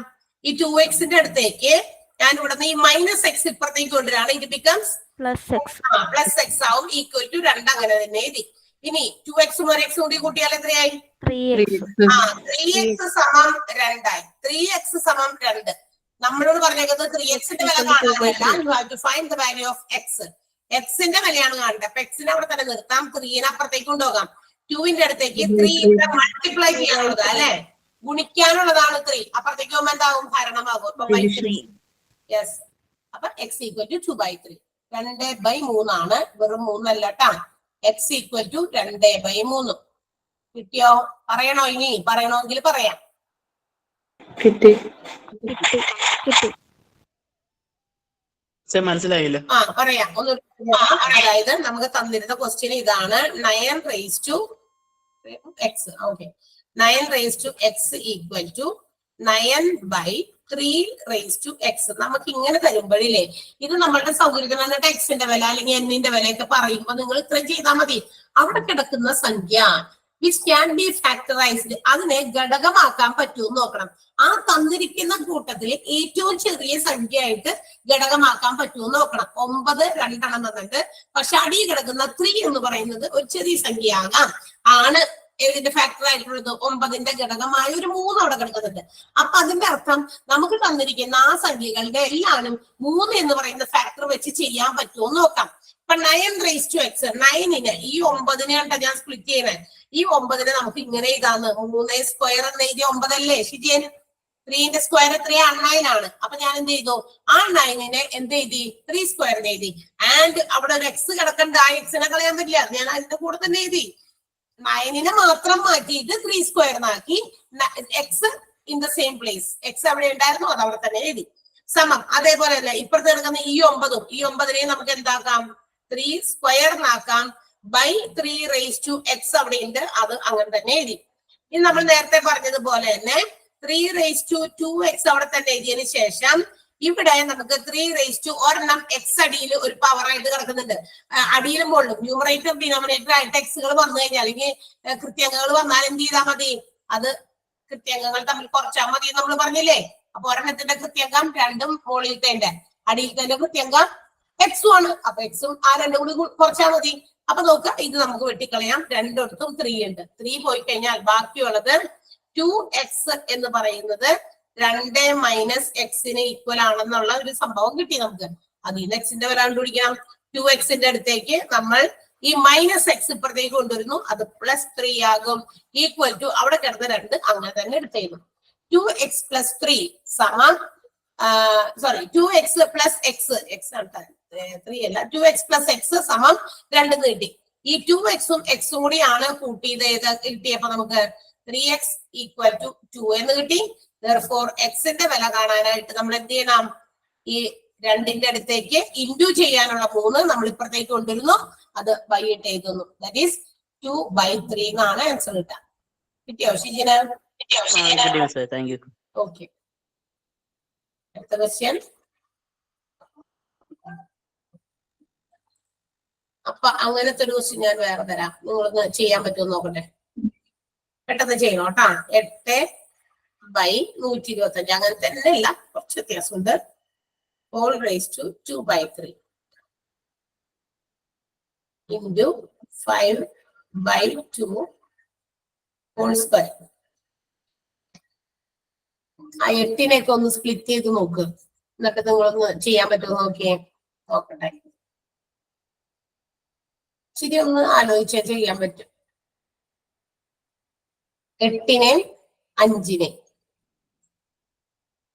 ഈ 2xന്റെ അടുത്തേക്ക് ഞാൻ ഇവിടെ നിന്ന് ഈ മൈനസ് എക്സ് ഇപ്പുറത്തേക്ക് കൊണ്ടുവരാണ്. ഇത് ബിക്കംസ് പ്ലസ് എക്സ് ആവും. ഈക്വൽ ടു 2 അങ്ങനെ തന്നെ എഴുതി. ഇനി 2xും ഒരു എക്സും കൂടി കൂട്ടിയാൽ എത്രയായി? 3x സമം 2 ആയി. 3x സമം 2. നമ്മളോട് പറഞ്ഞേക്കുന്നത് 3xന്റെ വില കാണാനല്ല. You have to find the value of x. എക്സിന്റെ വിലയാണ് കാണേണ്ടത്. അപ്പൊ എക്സിനെ അവിടെ തന്നെ നിർത്താം. 3നെ അപ്പുറത്തേക്ക് കൊണ്ടുപോകാം. 2ന്റെ അടുത്തേക്ക് 3 മൾട്ടിപ്ലൈ ചെയ്യാനുള്ളത് അല്ലെ, ഗുണിക്കാനുള്ളതാണ് 3. അപ്പുറത്തേക്ക് പോകുമ്പോ എന്താകും? ഹരണമാകും. അപ്പൊ ബൈ 3. യെസ്, അപ്പൊ x ഈക്വൽ ടു 2/3. 2/3 ആണ്, വെറും 3 അല്ല ട്ടാ. x equal to 2/3. കിട്ടിയോ? പറയണോ? ഇനി പറയണമെങ്കിൽ പറയാം. കിട്ടി. കിട്ടി കിട്ടി. മനസ്സിലായില്ല. പറയാം ഒന്ന്. അതായത് നമുക്ക് തന്നിരുന്ന ക്വസ്റ്റ്യൻ ഇതാണ്. 9 raised to x. Okay, 9 raised to x equal to 9/3 raised to x. നമുക്ക് ഇങ്ങനെ തരുമ്പോഴില്ലേ, ഇത് നമ്മളുടെ സൗകര്യത്തിന് എന്നിട്ട് എക്സിന്റെ വില അല്ലെങ്കിൽ എന്നിന്റെ വിലയൊക്കെ പറയുമ്പോൾ നിങ്ങൾ ഇത്രയും ചെയ്താൽ മതി. അവിടെ കിടക്കുന്ന സംഖ്യ which can be factorized, അതിനെ ഘടകമാക്കാൻ പറ്റുമെന്ന് നോക്കണം. ആ തന്നിരിക്കുന്ന കൂട്ടത്തിൽ ഏറ്റവും ചെറിയ സംഖ്യയായിട്ട് ഘടകമാക്കാൻ പറ്റുമെന്ന് നോക്കണം. 9 രണ്ടെണ്ണം തന്നിട്ട്, പക്ഷെ അടി കിടക്കുന്ന 3 എന്ന് പറയുന്നത് ഒരു ചെറിയ സംഖ്യ ആകാം. ആണ് ഇതിന്റെ ഫാക്ടർ ആയിട്ടുള്ളത് 9ന്റെ ഘടകമായ ഒരു 3 അവിടെ കിടക്കുന്നുണ്ട്. അപ്പൊ അതിന്റെ അർത്ഥം നമുക്ക് തന്നിരിക്കുന്ന ആ സംഖ്യകളുടെ എല്ലാവരും 3 എന്ന് പറയുന്ന ഫാക്ടർ വെച്ച് ചെയ്യാൻ പറ്റുമോ നോക്കാം. ഇപ്പൊ 9 raised to x, 9ന് ഈ 9നെ കണ്ട ഞാൻ സ്പ്ലിറ്റ് ചെയ്യുന്നത്. ഈ 9നെ നമുക്ക് ഇങ്ങനെ എഴുതാന്ന്. 3 സ്ക്വയർ എന്ന് എഴുതിയ 9 അല്ലേ ഷിജിയൻ? 3ന്റെ സ്ക്വയർ 3 9 ആണ്. അപ്പൊ ഞാൻ എന്ത് ചെയ്തു? ആ 9നെ എന്ത് എഴുതി? 3 സ്ക്വയർ എഴുതി. ആൻഡ് അവിടെ ഒരു എക്സ് കിടക്കണ്ട, ആ എക്സിനെ കളയാൻ പറ്റില്ല, ഞാൻ അതിന്റെ കൂടെ തന്നെ എഴുതി. 9നെ മാത്രം മാറ്റിയിട്ട് 3 സ്ക്വയറിനാക്കി. X in the same place, x അവിടെ ഉണ്ടായിരുന്നു, അത് അവിടെ തന്നെ എഴുതി. സമം. അതേപോലെ അല്ലേ ഇപ്പുറത്ത് കിടക്കുന്ന ഈ 9ഉം, ഈ 9നെയും നമുക്ക് എന്താക്കാം? 3 സ്ക്വയറിനാക്കാം. ബൈ 3 raised to x അവിടെ ഉണ്ട്, അത് അങ്ങനെ തന്നെ എഴുതി. ഇനി നമ്മൾ നേരത്തെ പറഞ്ഞതുപോലെ തന്നെ 3 raised to 2x അവിടെ തന്നെ എഴുതിയതിനു ശേഷം ഇവിടെ നമുക്ക് 3 raised to ഒരെണ്ണം എക്സ് അടിയിൽ ഒരു പവർ ആയിട്ട് കിടക്കുന്നുണ്ട്. അടിയിലും മുകളിലും ന്യൂമറേറ്റർ ഡിനോമിനേറ്റർ ആയിട്ട് എക്സുകൾ വന്നു കഴിഞ്ഞാൽ അല്ലെങ്കിൽ കൃത്യങ്ങൾ വന്നാൽ എന്ത് ചെയ്താൽ മതി? അത് കൃത്യങ്ങൾ തമ്മിൽ കുറച്ചാൽ മതി നമ്മൾ പറഞ്ഞില്ലേ? അപ്പൊ ഒരെണ്ണത്തിന്റെ കൃത്യങ്കം രണ്ടും മുകളിലത്തെ അടിയിലത്തെ കൃത്യങ്കം എക്സും ആണ്. അപ്പൊ എക്സും ആ രണ്ടും കൂടി കുറച്ചാൽ മതി. അപ്പൊ നോക്കാം, ഇത് നമുക്ക് വെട്ടിക്കളയാം. രണ്ടിടത്തും 3 ഉണ്ട്. 3 പോയി കഴിഞ്ഞാൽ ബാക്കിയുള്ളത് 2x എന്ന് പറയുന്നത് 2 മൈനസ് എക്സിന് ഈക്വൽ ആണെന്നുള്ള ഒരു സംഭവം കിട്ടി നമുക്ക്. അതിൽ നിന്ന് എക്സിന്റെ വില കണ്ടുപിടിക്കാം. 2xന്റെ അടുത്തേക്ക് നമ്മൾ ഈ മൈനസ് എക്സ് ഇപ്പുറത്തേക്ക് കൊണ്ടുവരുന്നു, അത് +3 ആകും. ഈക്വൽ ടു അവിടെ കിടന്ന 2 അങ്ങനെ തന്നെ എടുത്തേന്നു. 2x + 3 സമം 2x + x, x 3 അല്ല, 2x + x സമം 2 കിട്ടി. ഈ 2xും xും കൂടിയാണ് കൂട്ടിയത്. കിട്ടിയപ്പോ നമുക്ക് 3x = 2 എന്ന് കിട്ടി. therefore എക്സിന്റെ വില കാണാനായിട്ട് നമ്മൾ എന്ത് ചെയ്യണം? ഈ 2ന്റെ അടുത്തേക്ക് ഇൻറ്റു ചെയ്യാനുള്ള 3 നമ്മൾ ഇപ്പുറത്തേക്ക് കൊണ്ടുവരുന്നു, അത് ബൈ ഇട്ട് എഴുതുന്നു. ദാറ്റ് ഈസ് 2/3 എന്നാണ് ആൻസർ കിട്ടുക. കിട്ടിയോ ഷിജിന്? ഓക്കെ, അടുത്ത ക്വസ്റ്റ്യൻ. അപ്പൊ അങ്ങനത്തെ ഒരു ക്വസ്റ്റ്യൻ ഞാൻ വേറെ തരാം, നിങ്ങളൊന്ന് ചെയ്യാൻ പറ്റുമോ നോക്കട്ടെ. പെട്ടെന്ന് ചെയ്യണം കേട്ടാ. 8/125 അങ്ങനെ തന്നെ അല്ല, കുറച്ച് വ്യത്യാസമുണ്ട്. whole raised to 2/3 into 5/2 whole square. ആ 8നെയൊക്കെ ഒന്ന് സ്പ്ലിറ്റ് ചെയ്ത് നോക്ക്, എന്നിട്ട് നിങ്ങളൊന്ന് ചെയ്യാൻ പറ്റുമോ നോക്കിയേ. നോക്കട്ടെ, ശരി, ഒന്ന് ആലോചിച്ചാൽ ചെയ്യാൻ പറ്റും. 8നെ 5നെ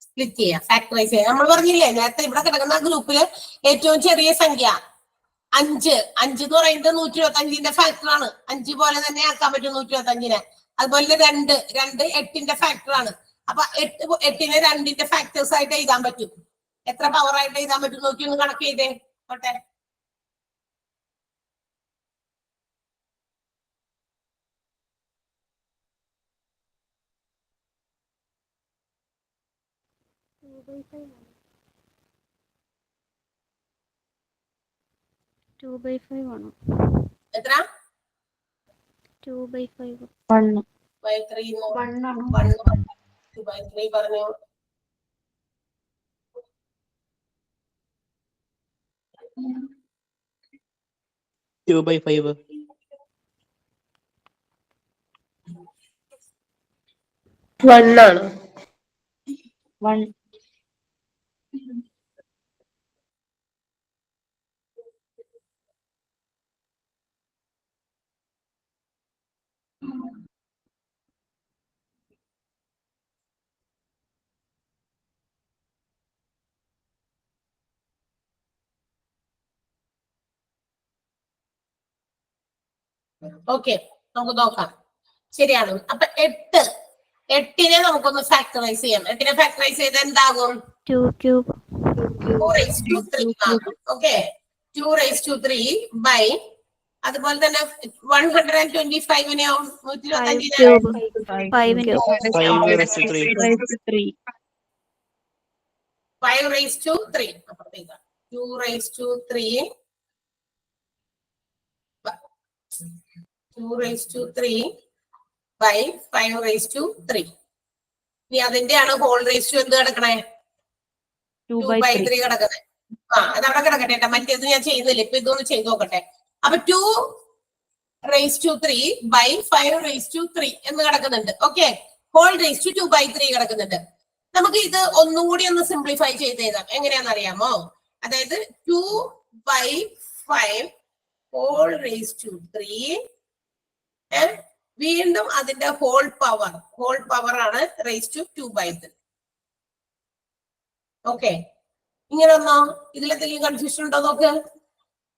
സ്പ്ലിറ്റ് ചെയ്യാം, ഫാക്ടറൈസ് ചെയ്യാം. നമ്മൾ പറഞ്ഞില്ലേ നേരത്തെ ഇവിടെ കിടക്കുന്ന ഗ്രൂപ്പില് ഏറ്റവും ചെറിയ സംഖ്യ 5. 5 എന്ന് പറയുന്നത് 125ന്റെ ഫാക്ടറാണ്. 5 പോലെ തന്നെ ആക്കാൻ പറ്റും 125നെ. അതുപോലെ 2 8ന്റെ ഫാക്ടറാണ്. അപ്പൊ 8നെ 2ന്റെ ഫാക്ടേഴ്സ് ആയിട്ട് എഴുതാൻ പറ്റും. എത്ര പവർ ആയിട്ട് എഴുതാൻ പറ്റും നോക്കി ഒന്ന് കണക്ക് ചെയ്തേ കോട്ടെ. Two by five ആണോ? എത്ര? 2/5. 2/3 പറഞ്ഞു. ആണ്. 1. ഓക്കെ, നമുക്ക് നോക്കാം. ശരിയാണ്. അപ്പൊ 8നെ നമുക്കൊന്ന് ഫാക്ടറൈസ് ചെയ്യാം. 8നെ ഫാക്ടറൈസ് ചെയ്ത് എന്താകും? 2 ക്യൂബ് 2 raised to 3 ആകും. ഓക്കെ, 2 raised to 3 ബൈ അതുപോലെ തന്നെ 125നെയോ 5 125 cube 5 cube 5 raised to 3. 5 raised to 3 അപ്പുറത്തേക്ക് 2 raised to 3 by 5 raised to 3. ഇനി അതിന്റെയാണ് ഹോൾ റേസ് ടു എന്ത് കിടക്കണേ? 2/3 കിടക്കണേ. അതവിടെ കിടക്കട്ടെ കേട്ടോ, മറ്റേത് ഞാൻ ചെയ്യുന്നില്ല. ഇപ്പൊ ഇതൊന്ന് ചെയ്ത് നോക്കട്ടെ. അപ്പൊ 2 raised to 3 by 5 raised to 3 എന്ന് കിടക്കുന്നുണ്ട്. ഓക്കെ, ഹോൾ റേസ് ടു 2/3 കിടക്കുന്നുണ്ട്. നമുക്ക് ഇത് ഒന്നും കൂടി ഒന്ന് സിംപ്ലിഫൈ ചെയ്ത് എഴുതാം. എങ്ങനെയാണെന്ന് അറിയാമോ? അതായത് 2/5 ഹോൾ റേസ് ടു 3 വീണ്ടും അതിന്റെ ഹോൾ പവർ ആണ് റേസ് ടു 2/3. ഓക്കെ, ഇങ്ങനെ ഒന്നോ ഇതിലെന്തെങ്കിലും കൺഫ്യൂഷൻ ഉണ്ടോ നോക്ക്.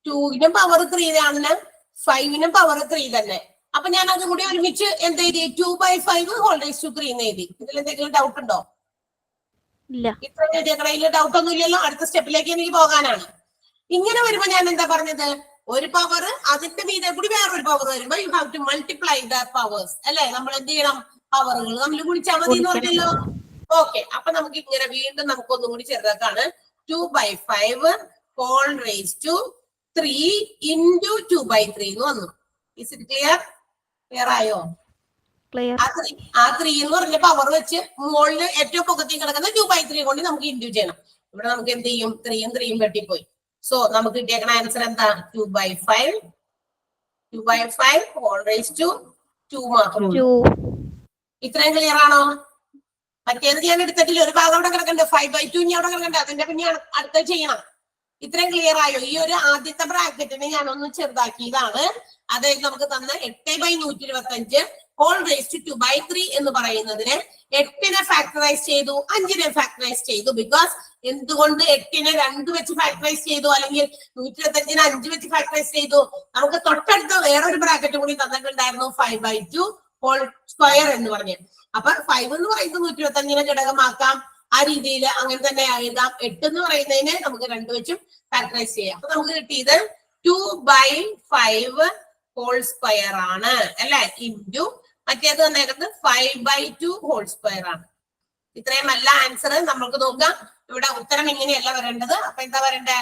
2നും പവർ 3 ആണ്, 5നും പവർ 3 തന്നെ. അപ്പൊ ഞാൻ അതും കൂടി ഒരുമിച്ച് എന്ത് എഴുതി? 2/5 ഹോൾ റേസ് ടു 3 എന്ന് എഴുതി. ഇതിലെന്തെങ്കിലും ഡൗട്ട് ഉണ്ടോ? ഇല്ല. ഇത്ര എഴുതിയ ഡൗട്ട് ഒന്നും ഇല്ലല്ലോ. അടുത്ത സ്റ്റെപ്പിലേക്ക് എനിക്ക് പോകാനാണ്. ഇങ്ങനെ വരുമ്പോ ഞാൻ എന്താ പറഞ്ഞത്? ഒരു പവർ അതിന്റെ മീതെ കൂടി വേറൊരു പവർ വരുമ്പോ you have to multiply the powers അല്ലെ? നമ്മൾ എന്ത് ചെയ്യണം? പവറുകൾ തമ്മിൽ ഗുണിച്ചാൽ മതി എന്ന് പറഞ്ഞല്ലോ. ഓക്കെ, അപ്പൊ നമുക്ക് ഇങ്ങനെ വീണ്ടും നമുക്കൊന്നും കൂടി ചെറുതാക്കാണ്. 2/5 ഹോൾ റേസ് ടു 3 ഇൻറ്റു 2/3 എന്ന് വന്നു. ഇസ് ഇറ്റ് ക്ലിയർ ആയോ? ക്ലിയർ. ആ 3 എന്ന് പറഞ്ഞ പവർ വെച്ച് മുകളിൽ ഏറ്റവും പൊക്കത്തിൽ കിടക്കുന്ന 2/3 കൊണ്ട് നമുക്ക് ഇൻഡ്യൂ ചെയ്യണം. ഇവിടെ നമുക്ക് എന്ത് ചെയ്യും? 3യും 3യും വെട്ടിപ്പോയി. സോ നമുക്ക് കിട്ടിയേക്കണ ആൻസർ എന്താ? 2/5 ഹോൾ റേസ് ടു 2 മാത്രം. ഇത്രയും ക്ലിയർ ആണോ? മറ്റേത് ഞാൻ എടുത്തിട്ടില്ല. ഒരു ഭാഗം അവിടെ കിടക്കണ്ട, 5/2 ഇനി അവിടെ കിടക്കണ്ട. അതിന്റെ പിന്നെ അടുത്ത ചെയ്യണം. ഇത്രയും ക്ലിയർ ആയോ? ഈ ഒരു ആദ്യത്തെ ബ്രാക്കറ്റിനെ ഞാനൊന്ന് ചെറുതാക്കിയതാണ്. അതായത് നമുക്ക് തന്ന 8/125 ഹോൾ റേസ് ടു 2/3 എന്ന് പറയുന്നതിന് 8നെ ഫാക്ടറൈസ് ചെയ്തു, 5നെ ഫാക്ടറൈസ് ചെയ്തു. ബിക്കോസ് എന്തുകൊണ്ട് 8നെ 2 വെച്ച് ഫാക്ടറൈസ് ചെയ്തു, അല്ലെങ്കിൽ 125നെ 5 വെച്ച് ഫാക്ടറൈസ് ചെയ്തു? നമുക്ക് തൊട്ടടുത്ത വേറൊരു ബ്രാക്കറ്റ് കൂടി തന്നിട്ടുണ്ടായിരുന്നു, 5/2 ഹോൾ സ്ക്വയർ എന്ന് പറഞ്ഞു. അപ്പൊ 5 എന്ന് പറയുന്നത് 125നെ ഘടകമാക്കാം. ആ രീതിയിൽ അങ്ങനെ തന്നെ എഴുതാം. 8 എന്ന് പറയുന്നതിന് നമുക്ക് 2 വെച്ചും ഫാക്ടറൈസ് ചെയ്യാം. അപ്പൊ നമുക്ക് കിട്ടിയത് 2/5 ഹോൾ സ്ക്വയർ ആണ് അല്ലെ? ഇൻറ്റു മറ്റേത് തന്നേക്കുന്നത് 5/2 ഹോൾ സ്ക്വയർ ആണ്. ഇത്രയും നല്ല ആൻസർ നമ്മൾക്ക് നോക്കാം. ഇവിടെ ഉത്തരം ഇങ്ങനെയല്ല വരേണ്ടത്. അപ്പൊ എന്താ വരണ്ടേ?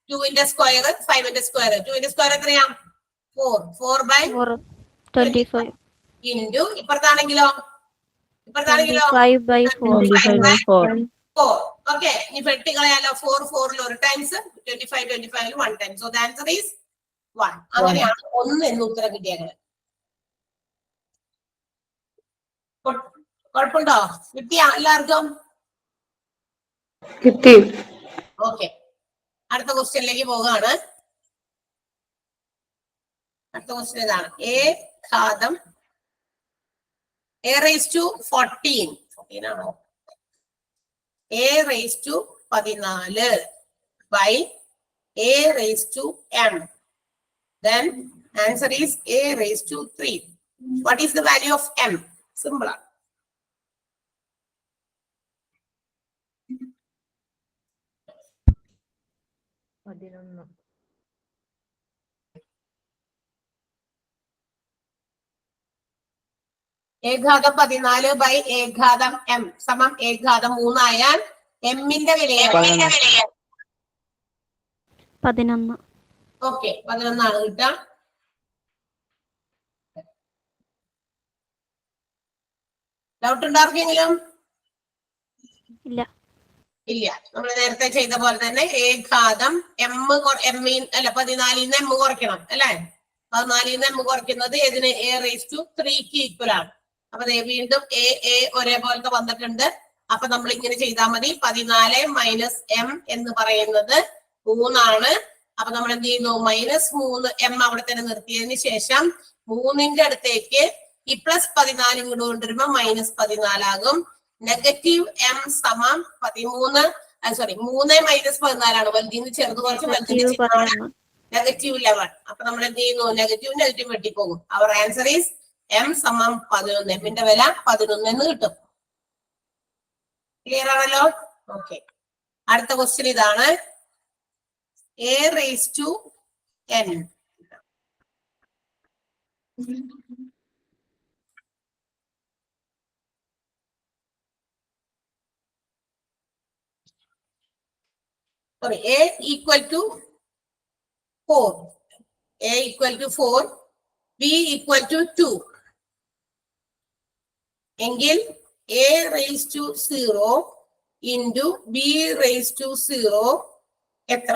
2ന്റെ സ്ക്വയർ 5ന്റെ സ്ക്വയർ. 2ന്റെ സ്ക്വയർ എത്രയാ? 4/25 ഇൻറ്റു ഇപ്പുറത്താണെങ്കിലോ 5/4. ഓക്കെ, ഇനി വെട്ടി കളയാലോ. 4 ഒരു times, 25 1 time. So the answer is 1. അങ്ങനെയാണ് 1 എന്ന് ഉത്തരം കിട്ടിയത്. കുഴപ്പമുണ്ടോ? കിട്ടിയാ എല്ലാവർക്കും? കിട്ടി. ഓക്കെ, അടുത്ത ക്വസ്റ്റ്യനിലേക്ക് പോവുകയാണ്. അടുത്ത ക്വസ്റ്റ്യൻ ഇതാണ്. a raised to 14 ആണോ? a raised to 14 by a raised to m. Then answer is a raised to 3. What is the value of m? Simple. ഏഘാതം 14 ബൈ ഏഘാതം m സമം ഏഘാതം 3 ആയാൽ എമ്മിന്റെ വിലയാണ് 11. ഓക്കെ, 11 ആണ് കിട്ടുക. ഡൗട്ട് ഉണ്ടാർക്കെങ്കിലും? ഇല്ല. നമ്മൾ നേരത്തെ ചെയ്ത പോലെ തന്നെ ഏഘാതം അല്ല 14 m കുറയ്ക്കണം അല്ലെ? 14 m കുറയ്ക്കുന്നത് ഏതിന്? a raised to 3 ഈക്വൽ ആണ്. അപ്പൊ വീണ്ടും a ഒരേപോലത്തെ വന്നിട്ടുണ്ട്. അപ്പൊ നമ്മൾ ഇങ്ങനെ ചെയ്താൽ മതി. 14 മൈനസ് m എന്ന് പറയുന്നത് 3 ആണ്. അപ്പൊ നമ്മൾ എന്ത് ചെയ്യുന്നു? -3 m അവിടെ തന്നെ നിർത്തിയതിന് ശേഷം 3ന്റെ അടുത്തേക്ക് ഈ +14 ഇങ്ങോട്ട് കൊണ്ടുവരുമ്പോ -14 ആകും. നെഗറ്റീവ് m സമം 13 3 -14 ആണ്. വലുതിന്ന് ചെറുത് കുറച്ച് വലുതിന് -11. അപ്പൊ നമ്മൾ എന്ത് ചെയ്യുന്നു? നെഗറ്റീവ് വെട്ടിപ്പോകും. അവർ ആൻസർ ഈസ് m സമം 11. m ന്റെ വില 11 എന്ന് കിട്ടും. ക്ലിയർ ആണല്ലോ? ഓക്കെ. അടുത്ത ക്വസ്റ്റ്യൻ ഇതാണ്. a raised to n. Sorry, a equal to 4. a equal to 4. b equal to 2. എങ്കിൽ a raised to 0 into b raised to 0 എത്ര?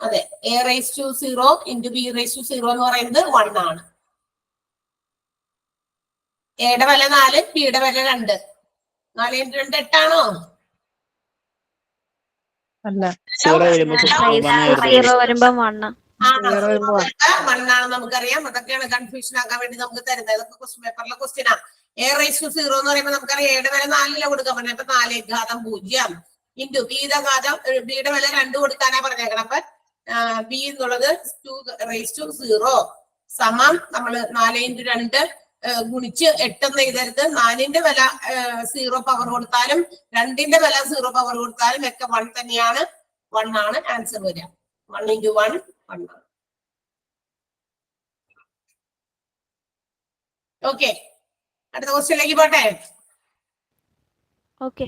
അതെ, a raised to 0 into b raised to 0 എന്ന് പറയുന്നത് 1 ആണ്. എയുടെ വില 4, ബിയുടെ വില 2. 4 into 2 8 ആണോ? അല്ല. 0 വരുമ്പോ 1. 1 ആണ് നമുക്കറിയാം. അതൊക്കെയാണ് കൺഫ്യൂഷൻ ആക്കാൻ വേണ്ടി നമുക്ക് തരുന്നത്. ഇതൊക്കെ ക്വസ്റ്റ്യൻ പേപ്പറിലെ ക്വസ്റ്റ്യൻ ആണ്. a raised to 0 എന്ന് പറയുമ്പോൾ നമുക്കറിയാം എയുടെ വില 4 കൊടുക്കാൻ പറഞ്ഞത്. അപ്പൊ 4 ഘാതം 0 ഇൻറ്റു ബിയുടെ ഘാതം, ബിയുടെ വില 2 കൊടുക്കാനാ പറഞ്ഞേക്കണം. അപ്പൊ ബി എന്നുള്ളത് 2 raised to 0 സമം നമ്മൾ 4 into 2 ഗുണിച്ച് 8 എന്ന് എഴുതരുത്. 4ന്റെ വില 0 പവർ കൊടുത്താലും 2ന്റെ വില 0 പവർ കൊടുത്താലും ഒക്കെ 1 തന്നെയാണ്. 1 ആണ് ആൻസർ വരിക. 1 into 1 1 ആണ്. ഓക്കെ, അടുത്ത ക്വസ്റ്റ്യനിലേക്ക് പോട്ടെ. ഓക്കെ.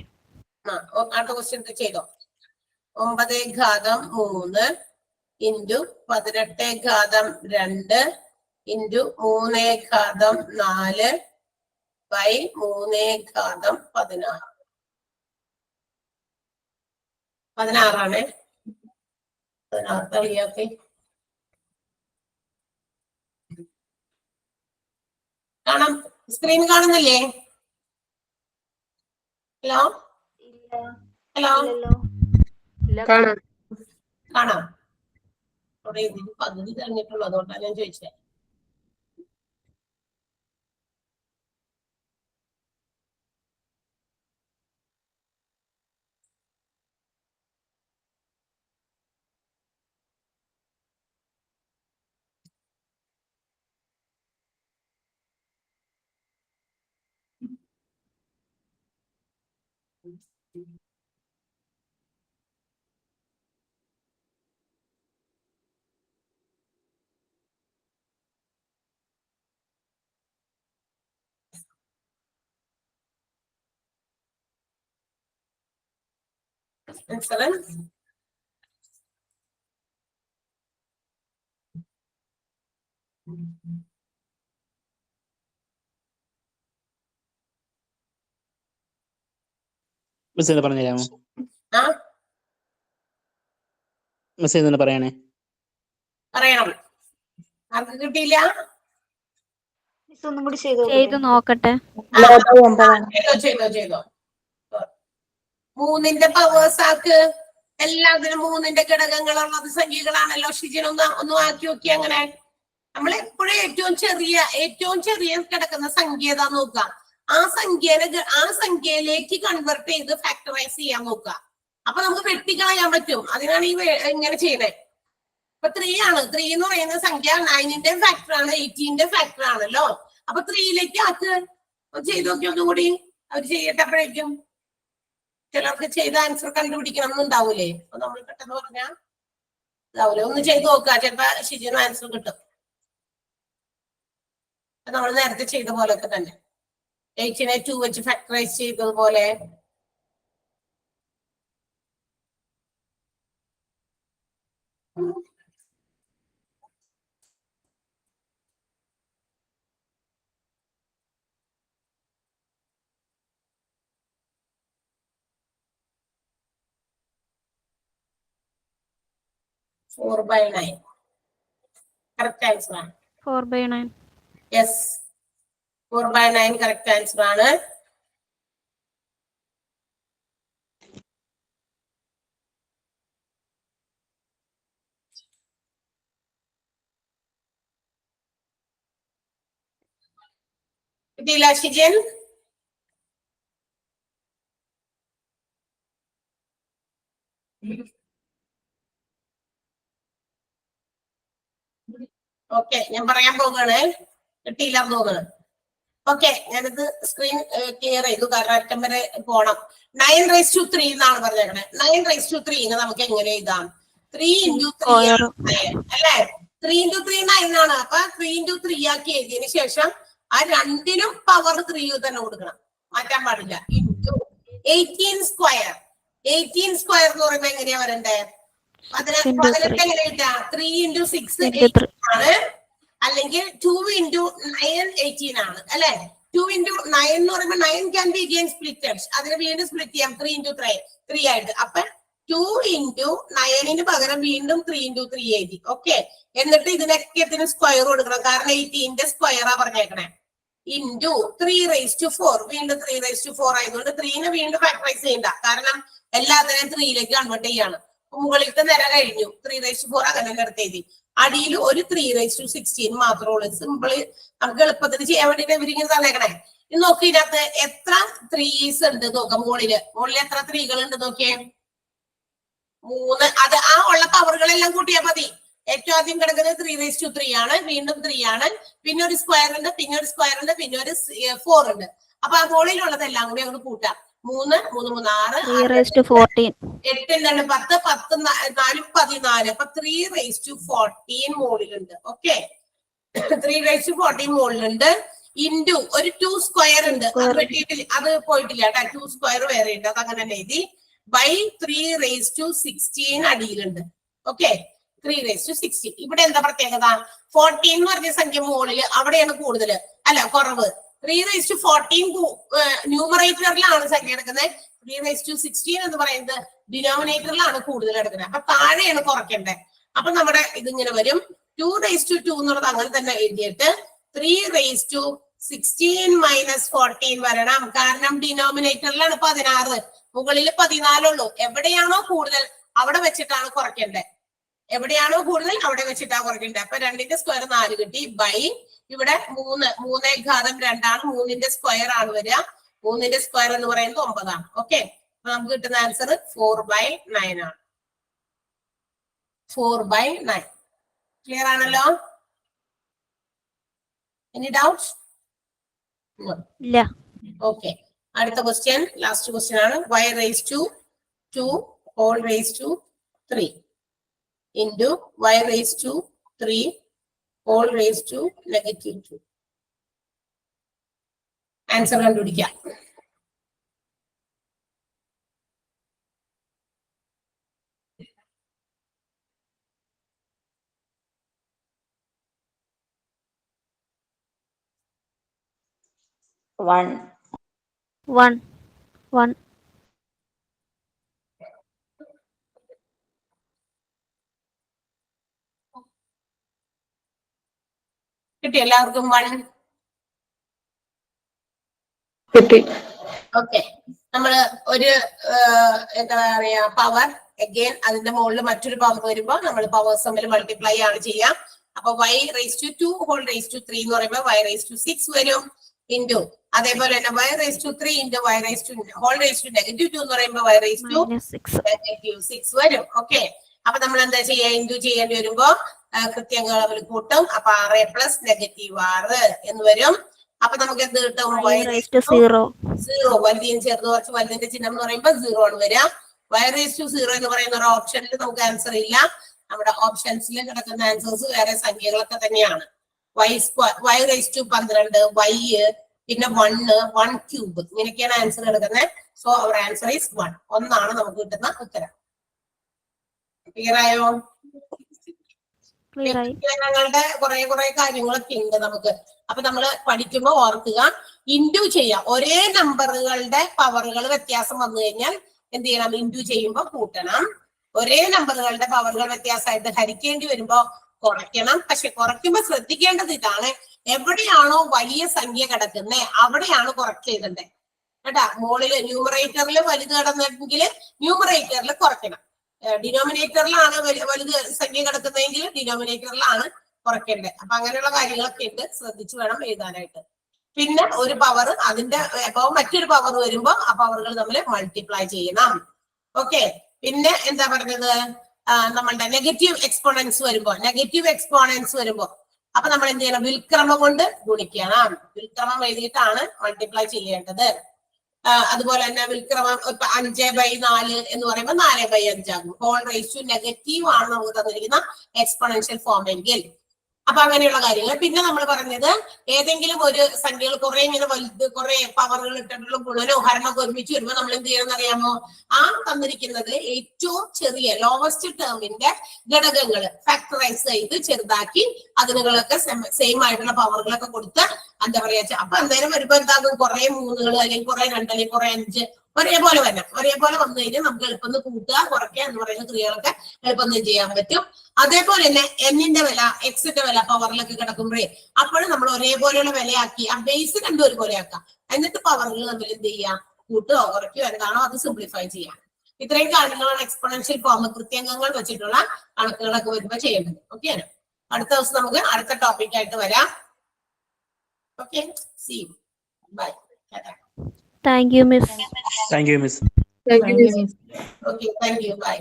അടുത്ത ക്വസ്റ്റ്യൻ ചെയ്തോ. 9 ഘാതം 3 ഇൻറ്റു 18 ഘാതം 2 ഇൻറ്റു 3 ഘാതം 4 ബൈ 3 ഘാതം 16. 16 ആണ്. 16 തളിയാക്കി കാണാം. സ്ക്രീൻ കാണുന്നില്ലേ? ഹലോ ഹലോ, കാണാം. അവിടെ ഇതിന് പകുതി കഴിഞ്ഞിട്ടുള്ളൂ, അതുകൊണ്ടാണ് ഞാൻ ചോദിച്ചത്. Excellent. മിസ് എന്ന് പറഞ്ഞുതരാമോ? ആ മിസ് എന്ന് പറയണേ. പറയണം. ആർക്ക് കിട്ടിയില്ല? ഒന്നും കൂടി ചെയ്തു നോക്കട്ടെ. ചെയ്തോ. 3ന്റെ പവേഴ്സ് ആക്ക്. എല്ലാത്തിനും 3ന്റെ ഘടകങ്ങളുള്ളത് സംഖ്യകളാണല്ലോ. ഷിജിൻ ഒന്നും ആക്കി നോക്കി. അങ്ങനെ നമ്മൾ എപ്പോഴും ഏറ്റവും ചെറിയ കിടക്കുന്ന സംഖ്യ ഏതാ നോക്കുക. ആ സംഖ്യയിലേക്ക് കൺവെർട്ട് ചെയ്ത് ഫാക്ടറൈസ് ചെയ്യാൻ നോക്കുക. അപ്പൊ നമുക്ക് വെട്ടിക്കളയാൻ പറ്റും. അതിനാണ് ഈ ഇങ്ങനെ ചെയ്യണേ. ഇപ്പൊ 3 ആണ്. 3 എന്ന് പറയുന്ന സംഖ്യ 9ന്റെ ഫാക്ടർ ആണ്, 18ന്റെ ഫാക്ടർ ആണല്ലോ. അപ്പൊ 3ലേക്ക് ആക്ക്. ചെയ്ത് നോക്കി ഒന്നുകൂടി. അവർ ചെയ്യട്ടപ്പോഴേക്കും ചിലർക്ക് ചെയ്ത ആൻസർ കണ്ടുപിടിക്കണം എന്നുണ്ടാവൂലേ. അപ്പൊ നമ്മൾ പെട്ടെന്ന് പറഞ്ഞാൽ ഇതാവൂലേ. ഒന്ന് ചെയ്ത് നോക്കുക. ചിലപ്പോ ശരിയെന്ന് ആൻസർ കിട്ടും. നമ്മൾ നേരത്തെ ചെയ്ത പോലൊക്കെ തന്നെ 8നെ 2 വെച്ച് ഫാക്ടറൈസ് ചെയ്തതുപോലെ. Four by 9. Correct answer ആണ്. 4/9. Yes. 4/9 correct answer ആണ്. കിട്ടിയില്ല ഷിജിൻ? ഓക്കെ, ഞാൻ പറയാൻ പോവുകയാണ്. കിട്ടിയില്ല തോന്നുന്നു. ഓക്കെ, ഞാനിത് സ്ക്രീൻ ക്ലിയർ ചെയ്തു, കാരണം അറ്റം വരെ പോണം. 9⁻³ എന്നാണ് പറഞ്ഞേക്കണേ. 9⁻³ നമുക്ക് എങ്ങനെ എഴുതാം? 3 × 3 ആണ് 9 അല്ലേ? 3 × 3 9 ആണ്. അപ്പൊ 3 × 3 ആക്കി എഴുതിയതിനു ശേഷം ആ രണ്ടിനും പവർ 3 തന്നെ കൊടുക്കണം, മാറ്റാൻ പാടില്ല. ഇൻറ്റു 18². 18² എന്ന് പറയുമ്പോ എങ്ങനെയാ വരണ്ടേ? 18 എങ്ങനെ കിട്ടാ? 3 × 6 18 ആണ്, അല്ലെങ്കിൽ 2 × 9 18 ആണ് അല്ലെ? 2 × 9 എന്ന് പറയുമ്പോൾ 9 ക്യാൻ ബി അഗൈൻ സ്പ്ലിറ്റഡ്. അതിനെ വീണ്ടും സ്പ്ലിറ്റ് ചെയ്യാം 3 × 3 ആയിട്ട്. അപ്പൊ 2 × 9 പകരം വീണ്ടും 3 × 3 എഴുതി. ഓക്കെ, എന്നിട്ട് ഇതിനൊക്കെ സ്ക്വയർ കൊടുക്കണം, കാരണം 18ന്റെ സ്ക്വയറാ പറഞ്ഞേക്കണേ. ഇൻറ്റു 3⁻4. വീണ്ടും 3⁻4 ആയതുകൊണ്ട് 3നെ വീണ്ടും ഫാക്ടറൈസ് ചെയ്യണ്ട, കാരണം എല്ലാത്തിനെയും 3ലേക്ക് കൺവേർട്ട് ചെയ്യാണ്. മുകളിലത്തെ നിര കഴിഞ്ഞു, 3⁻4 അങ്ങനെ എടുത്ത് എഴുതി. അടിയിൽ ഒരു 3⁻16 മാത്രമേ ഉള്ളൂ. സിമ്പിള് നമുക്ക് എളുപ്പത്തിന് ചെയ്യാൻ വേണ്ടിട്ട് ഇവരിങ്ങനെ തന്നേക്കണേ. ഇത് നോക്കി, ഇതിനകത്ത് എത്ര 3's ഉണ്ട് നോക്കാം. മുകളിൽ എത്ര 3കൾ ഉണ്ട് നോക്കിയേ? 3. അത് ആ ഉള്ള പവറുകളെല്ലാം കൂട്ടിയാൽ മതി. ഏറ്റവും ആദ്യം കിടക്കുന്നത് 3⁻3 ആണ്, വീണ്ടും 3 ആണ്, പിന്നെ ഒരു സ്ക്വയർ ഉണ്ട്, പിന്നെ ഒരു സ്ക്വയർ ഉണ്ട്, പിന്നെ ഒരു 4 ഉണ്ട്. അപ്പൊ ആ മുകളിലുള്ളതെല്ലാം കൂടി അങ്ങോട്ട് കൂട്ടാം. 3 3 3 6 3⁻14. 8 2 10 10 4 14. അപ്പൊ 3⁻14 മുകളിലുണ്ട്. ഓക്കെ, 3⁻14 മുകളിലുണ്ട്. ഇൻറ്റു ഒരു 2² ഉണ്ട്, അത് പോയിട്ടില്ല കേട്ടോ. 2² വേറെ ഉണ്ട്, അത് അങ്ങനെ തന്നെ എഴുതി. ബൈ 3⁻16 അടിയിലുണ്ട്. ഓക്കെ, 3⁻16. ഇവിടെ എന്താ പ്രത്യേകത? 14 എന്ന് പറഞ്ഞ സംഖ്യ മുകളില്, അവിടെയാണ് കൂടുതൽ അല്ല കുറവ്. 3⁻14 ന്യൂമറേറ്ററിലാണ് സംഖ്യ എടുക്കുന്നത്. 3⁻16 എന്ന് പറയുന്നത് ഡിനോമിനേറ്ററിലാണ് കൂടുതൽ എടുക്കുന്നത്. അപ്പൊ താഴെയാണ് കുറയ്ക്കേണ്ടത്. അപ്പൊ നമ്മുടെ ഇതിങ്ങനെ വരും. 2⁻2 എന്നുള്ളത് അങ്ങനെ തന്നെ എഴുതിയിട്ട് 3⁻16 - 14 വരണം, കാരണം ഡിനോമിനേറ്ററിലാണ് 16, മുകളിൽ 14 ഉള്ളൂ. എവിടെയാണോ കൂടുതൽ അവിടെ വെച്ചിട്ടാണ് കുറയ്ക്കേണ്ടത്. എവിടെയാണോ കൂടുതൽ അവിടെ വെച്ചിട്ടാണ് കുറയ്ക്കേണ്ടത്. അപ്പൊ 2ന്റെ സ്ക്വയർ 4 കിട്ടി. ബൈ ഇവിടെ 3 3⁻2 ആണ്, 3ന്റെ സ്ക്വയർ ആണ് വരിക. 3ന്റെ സ്ക്വയർ എന്ന് പറയുന്നത് 9 ആണ്. ഓക്കെ, അപ്പൊ നമുക്ക് കിട്ടുന്ന ആൻസർ 4/9 ആണ്. 4/9. ക്ലിയർ ആണല്ലോ? Any doubts? ഇല്ല. ഓക്കെ, അടുത്ത ക്വസ്റ്റ്യൻ, ലാസ്റ്റ് ക്വസ്റ്റ്യൻ ആണ്. y⁻2 whole ⁻3 into y⁻3 whole -2. Answer കണ്ടുപിടിക്കാം. One. കിട്ടി എല്ലാവർക്കും? 1 കിട്ടി. ഓക്കെ, നമ്മള് ഒരു എന്താ പറയാ പവർ അഗൈൻ അതിന്റെ മുകളിൽ മറ്റൊരു പവർ വരുമ്പോ നമ്മൾ പവേഴ്സ് തമ്മിൽ മൾട്ടിപ്ലൈ ആണ് ചെയ്യാം. അപ്പൊ y⁻2 whole ⁻3 എന്ന് പറയുമ്പോൾ y⁻6 വരും. ഇൻറ്റു അതേപോലെ തന്നെ y⁻3 into y⁻2 whole -2 എന്ന് പറയുമ്പോൾ y⁻6 വരും. ഓക്കെ, അപ്പൊ നമ്മൾ എന്താ ചെയ്യാ? ഇൻറ്റു ചെയ്യേണ്ടി വരുമ്പോ കൃത്യങ്ങൾ തമ്മിൽ കൂട്ടും. അപ്പൊ 6 + -6 എന്ന് വരും. അപ്പൊ നമുക്ക് എന്ത് കിട്ടും? y⁻0. വലുതിയും ചേർത്ത് കുറച്ച് വലുതിന്റെ ചിഹ്നം എന്ന് പറയുമ്പോൾ 0 ആണ് വരിക. y⁻0 എന്ന് പറയുന്ന ഒരു ഓപ്ഷനിൽ നമുക്ക് ആൻസർ ഇല്ല. നമ്മുടെ ഓപ്ഷൻസിൽ കിടക്കുന്ന ആൻസേഴ്സ് വേറെ സംഖ്യകളൊക്കെ തന്നെയാണ്. y⁻12 y പിന്നെ 1 ഇങ്ങനെയൊക്കെയാണ് ആൻസർ കിടക്കുന്നത്. So our answer is 1. ഒന്നാണ് നമുക്ക് കിട്ടുന്ന ഉത്തരം. ക്ലിയർ ആയോ? ഞങ്ങളുടെ കുറെ കാര്യങ്ങളൊക്കെ ഉണ്ട് നമുക്ക്. അപ്പൊ നമ്മള് പഠിക്കുമ്പോ ഓർക്കുക, ഇൻഡു ചെയ്യാം. ഒരേ നമ്പറുകളുടെ പവറുകൾ വ്യത്യാസം വന്നു കഴിഞ്ഞാൽ എന്ത് ചെയ്യണം? ഇൻഡു ചെയ്യുമ്പോ കൂട്ടണം. ഒരേ നമ്പറുകളുടെ പവറുകൾ വ്യത്യാസമായിട്ട് ഹരിക്കേണ്ടി വരുമ്പോ കുറയ്ക്കണം. പക്ഷെ കുറയ്ക്കുമ്പോ ശ്രദ്ധിക്കേണ്ടത് ഇതാണ്, എവിടെയാണോ വലിയ സംഖ്യ കിടക്കുന്നത് അവിടെയാണ് കുറച്ച് എഴുതണ്ടേ കേട്ടാ. മുകളില് ന്യൂമറേറ്ററിൽ വലുത് കിടന്നെങ്കിൽ ന്യൂമറേറ്ററിൽ കുറയ്ക്കണം. ഡിനോമിനേറ്ററിലാണ് വലുത് സംഖ്യ കിടക്കുന്നതെങ്കിൽ ഡിനോമിനേറ്ററിലാണ് കുറയ്ക്കേണ്ടത്. അപ്പൊ അങ്ങനെയുള്ള കാര്യങ്ങളൊക്കെ ഉണ്ട്, ശ്രദ്ധിച്ചു വേണം എഴുതാനായിട്ട്. പിന്നെ ഒരു പവർ അതിന്റെ മറ്റൊരു പവർ വരുമ്പോ ആ പവറുകൾ തമ്മിൽ മൾട്ടിപ്ലൈ ചെയ്യണം. ഓക്കെ, പിന്നെ എന്താ പറഞ്ഞത്? നമ്മളുടെ നെഗറ്റീവ് എക്സ്പോണൻസ് വരുമ്പോ അപ്പൊ നമ്മൾ എന്ത് ചെയ്യണം? വിൽക്രമം കൊണ്ട് ഗുണിക്കണം. വിൽക്രമം എഴുതിയിട്ടാണ് മൾട്ടിപ്ലൈ ചെയ്യേണ്ടത്. അതുപോലെ തന്നെ വിൽക്രമം ഇപ്പൊ 5/4 എന്ന് പറയുമ്പോൾ 4/5 ആകും. ഹോൾ റേസ് ടു നെഗറ്റീവ് ആണ് നമുക്ക് തന്നിരിക്കുന്ന എക്സ്പൊണൻഷ്യൽ ഫോം എങ്കിൽ. അപ്പൊ അങ്ങനെയുള്ള കാര്യങ്ങൾ. പിന്നെ നമ്മൾ പറഞ്ഞത് ഏതെങ്കിലും ഒരു സംഖ്യകൾ കുറെ ഇങ്ങനെ വലുത് കുറെ പവറുകൾ ഇട്ടിട്ടുള്ള ഗുണനോ ഹരണമൊക്കെ ഒരുമിച്ച് വരുമ്പോൾ നമ്മൾ എന്ത് ചെയ്യണമെന്ന് അറിയാമോ? ആ തന്നിരിക്കുന്നത് ഏറ്റവും ചെറിയ ലോവസ്റ്റ് ടേമിന്റെ ഘടകങ്ങൾ ഫാക്ടറൈസ് ചെയ്ത് ചെറുതാക്കി അതിനുകളൊക്കെ സെയിം ആയിട്ടുള്ള പവറുകളൊക്കെ കൊടുത്ത് എന്താ പറയാ, അപ്പൊ അന്നേരം വരുമ്പോ എന്താകും? കുറെ 3 അല്ലെങ്കിൽ കുറെ 2 അല്ലെങ്കിൽ കുറെ 5 ഒരേപോലെ വരണം. ഒരേപോലെ വന്നു കഴിഞ്ഞാൽ നമുക്ക് എളുപ്പം കൂട്ടുക കുറയ്ക്കുക എന്ന് പറയുന്ന ക്രിയകളൊക്കെ എളുപ്പം ചെയ്യാൻ പറ്റും. അതേപോലെ തന്നെ എന്നിന്റെ വില എക്സിന്റെ വില പവറിലൊക്കെ കിടക്കുമ്പോഴേ അപ്പോഴും നമ്മൾ ഒരേപോലെയുള്ള വിലയാക്കി ആ ബേസ് രണ്ടും ഒരുപോലെ ആക്കാം. എന്നിട്ട് പവറുകൾ തമ്മിൽ എന്ത് ചെയ്യാം? കൂട്ടുകയോ കുറയ്ക്കുകയോ എന്താണോ അത് സിംപ്ലിഫൈ ചെയ്യാം. ഇത്രയും കാര്യങ്ങളാണ് എക്സ്പൊണൻഷ്യൽ ഫോം കൃത്യംഗങ്ങൾ വെച്ചിട്ടുള്ള കണക്കുകളൊക്കെ വരുമ്പോൾ ചെയ്യേണ്ടത്. ഓക്കെ, അടുത്ത ദിവസം നമുക്ക് അടുത്ത ടോപ്പിക് ആയിട്ട് വരാം. Okay, see you, bye. Thank you miss. Thank you miss. Thank you. Okay, thank you, by.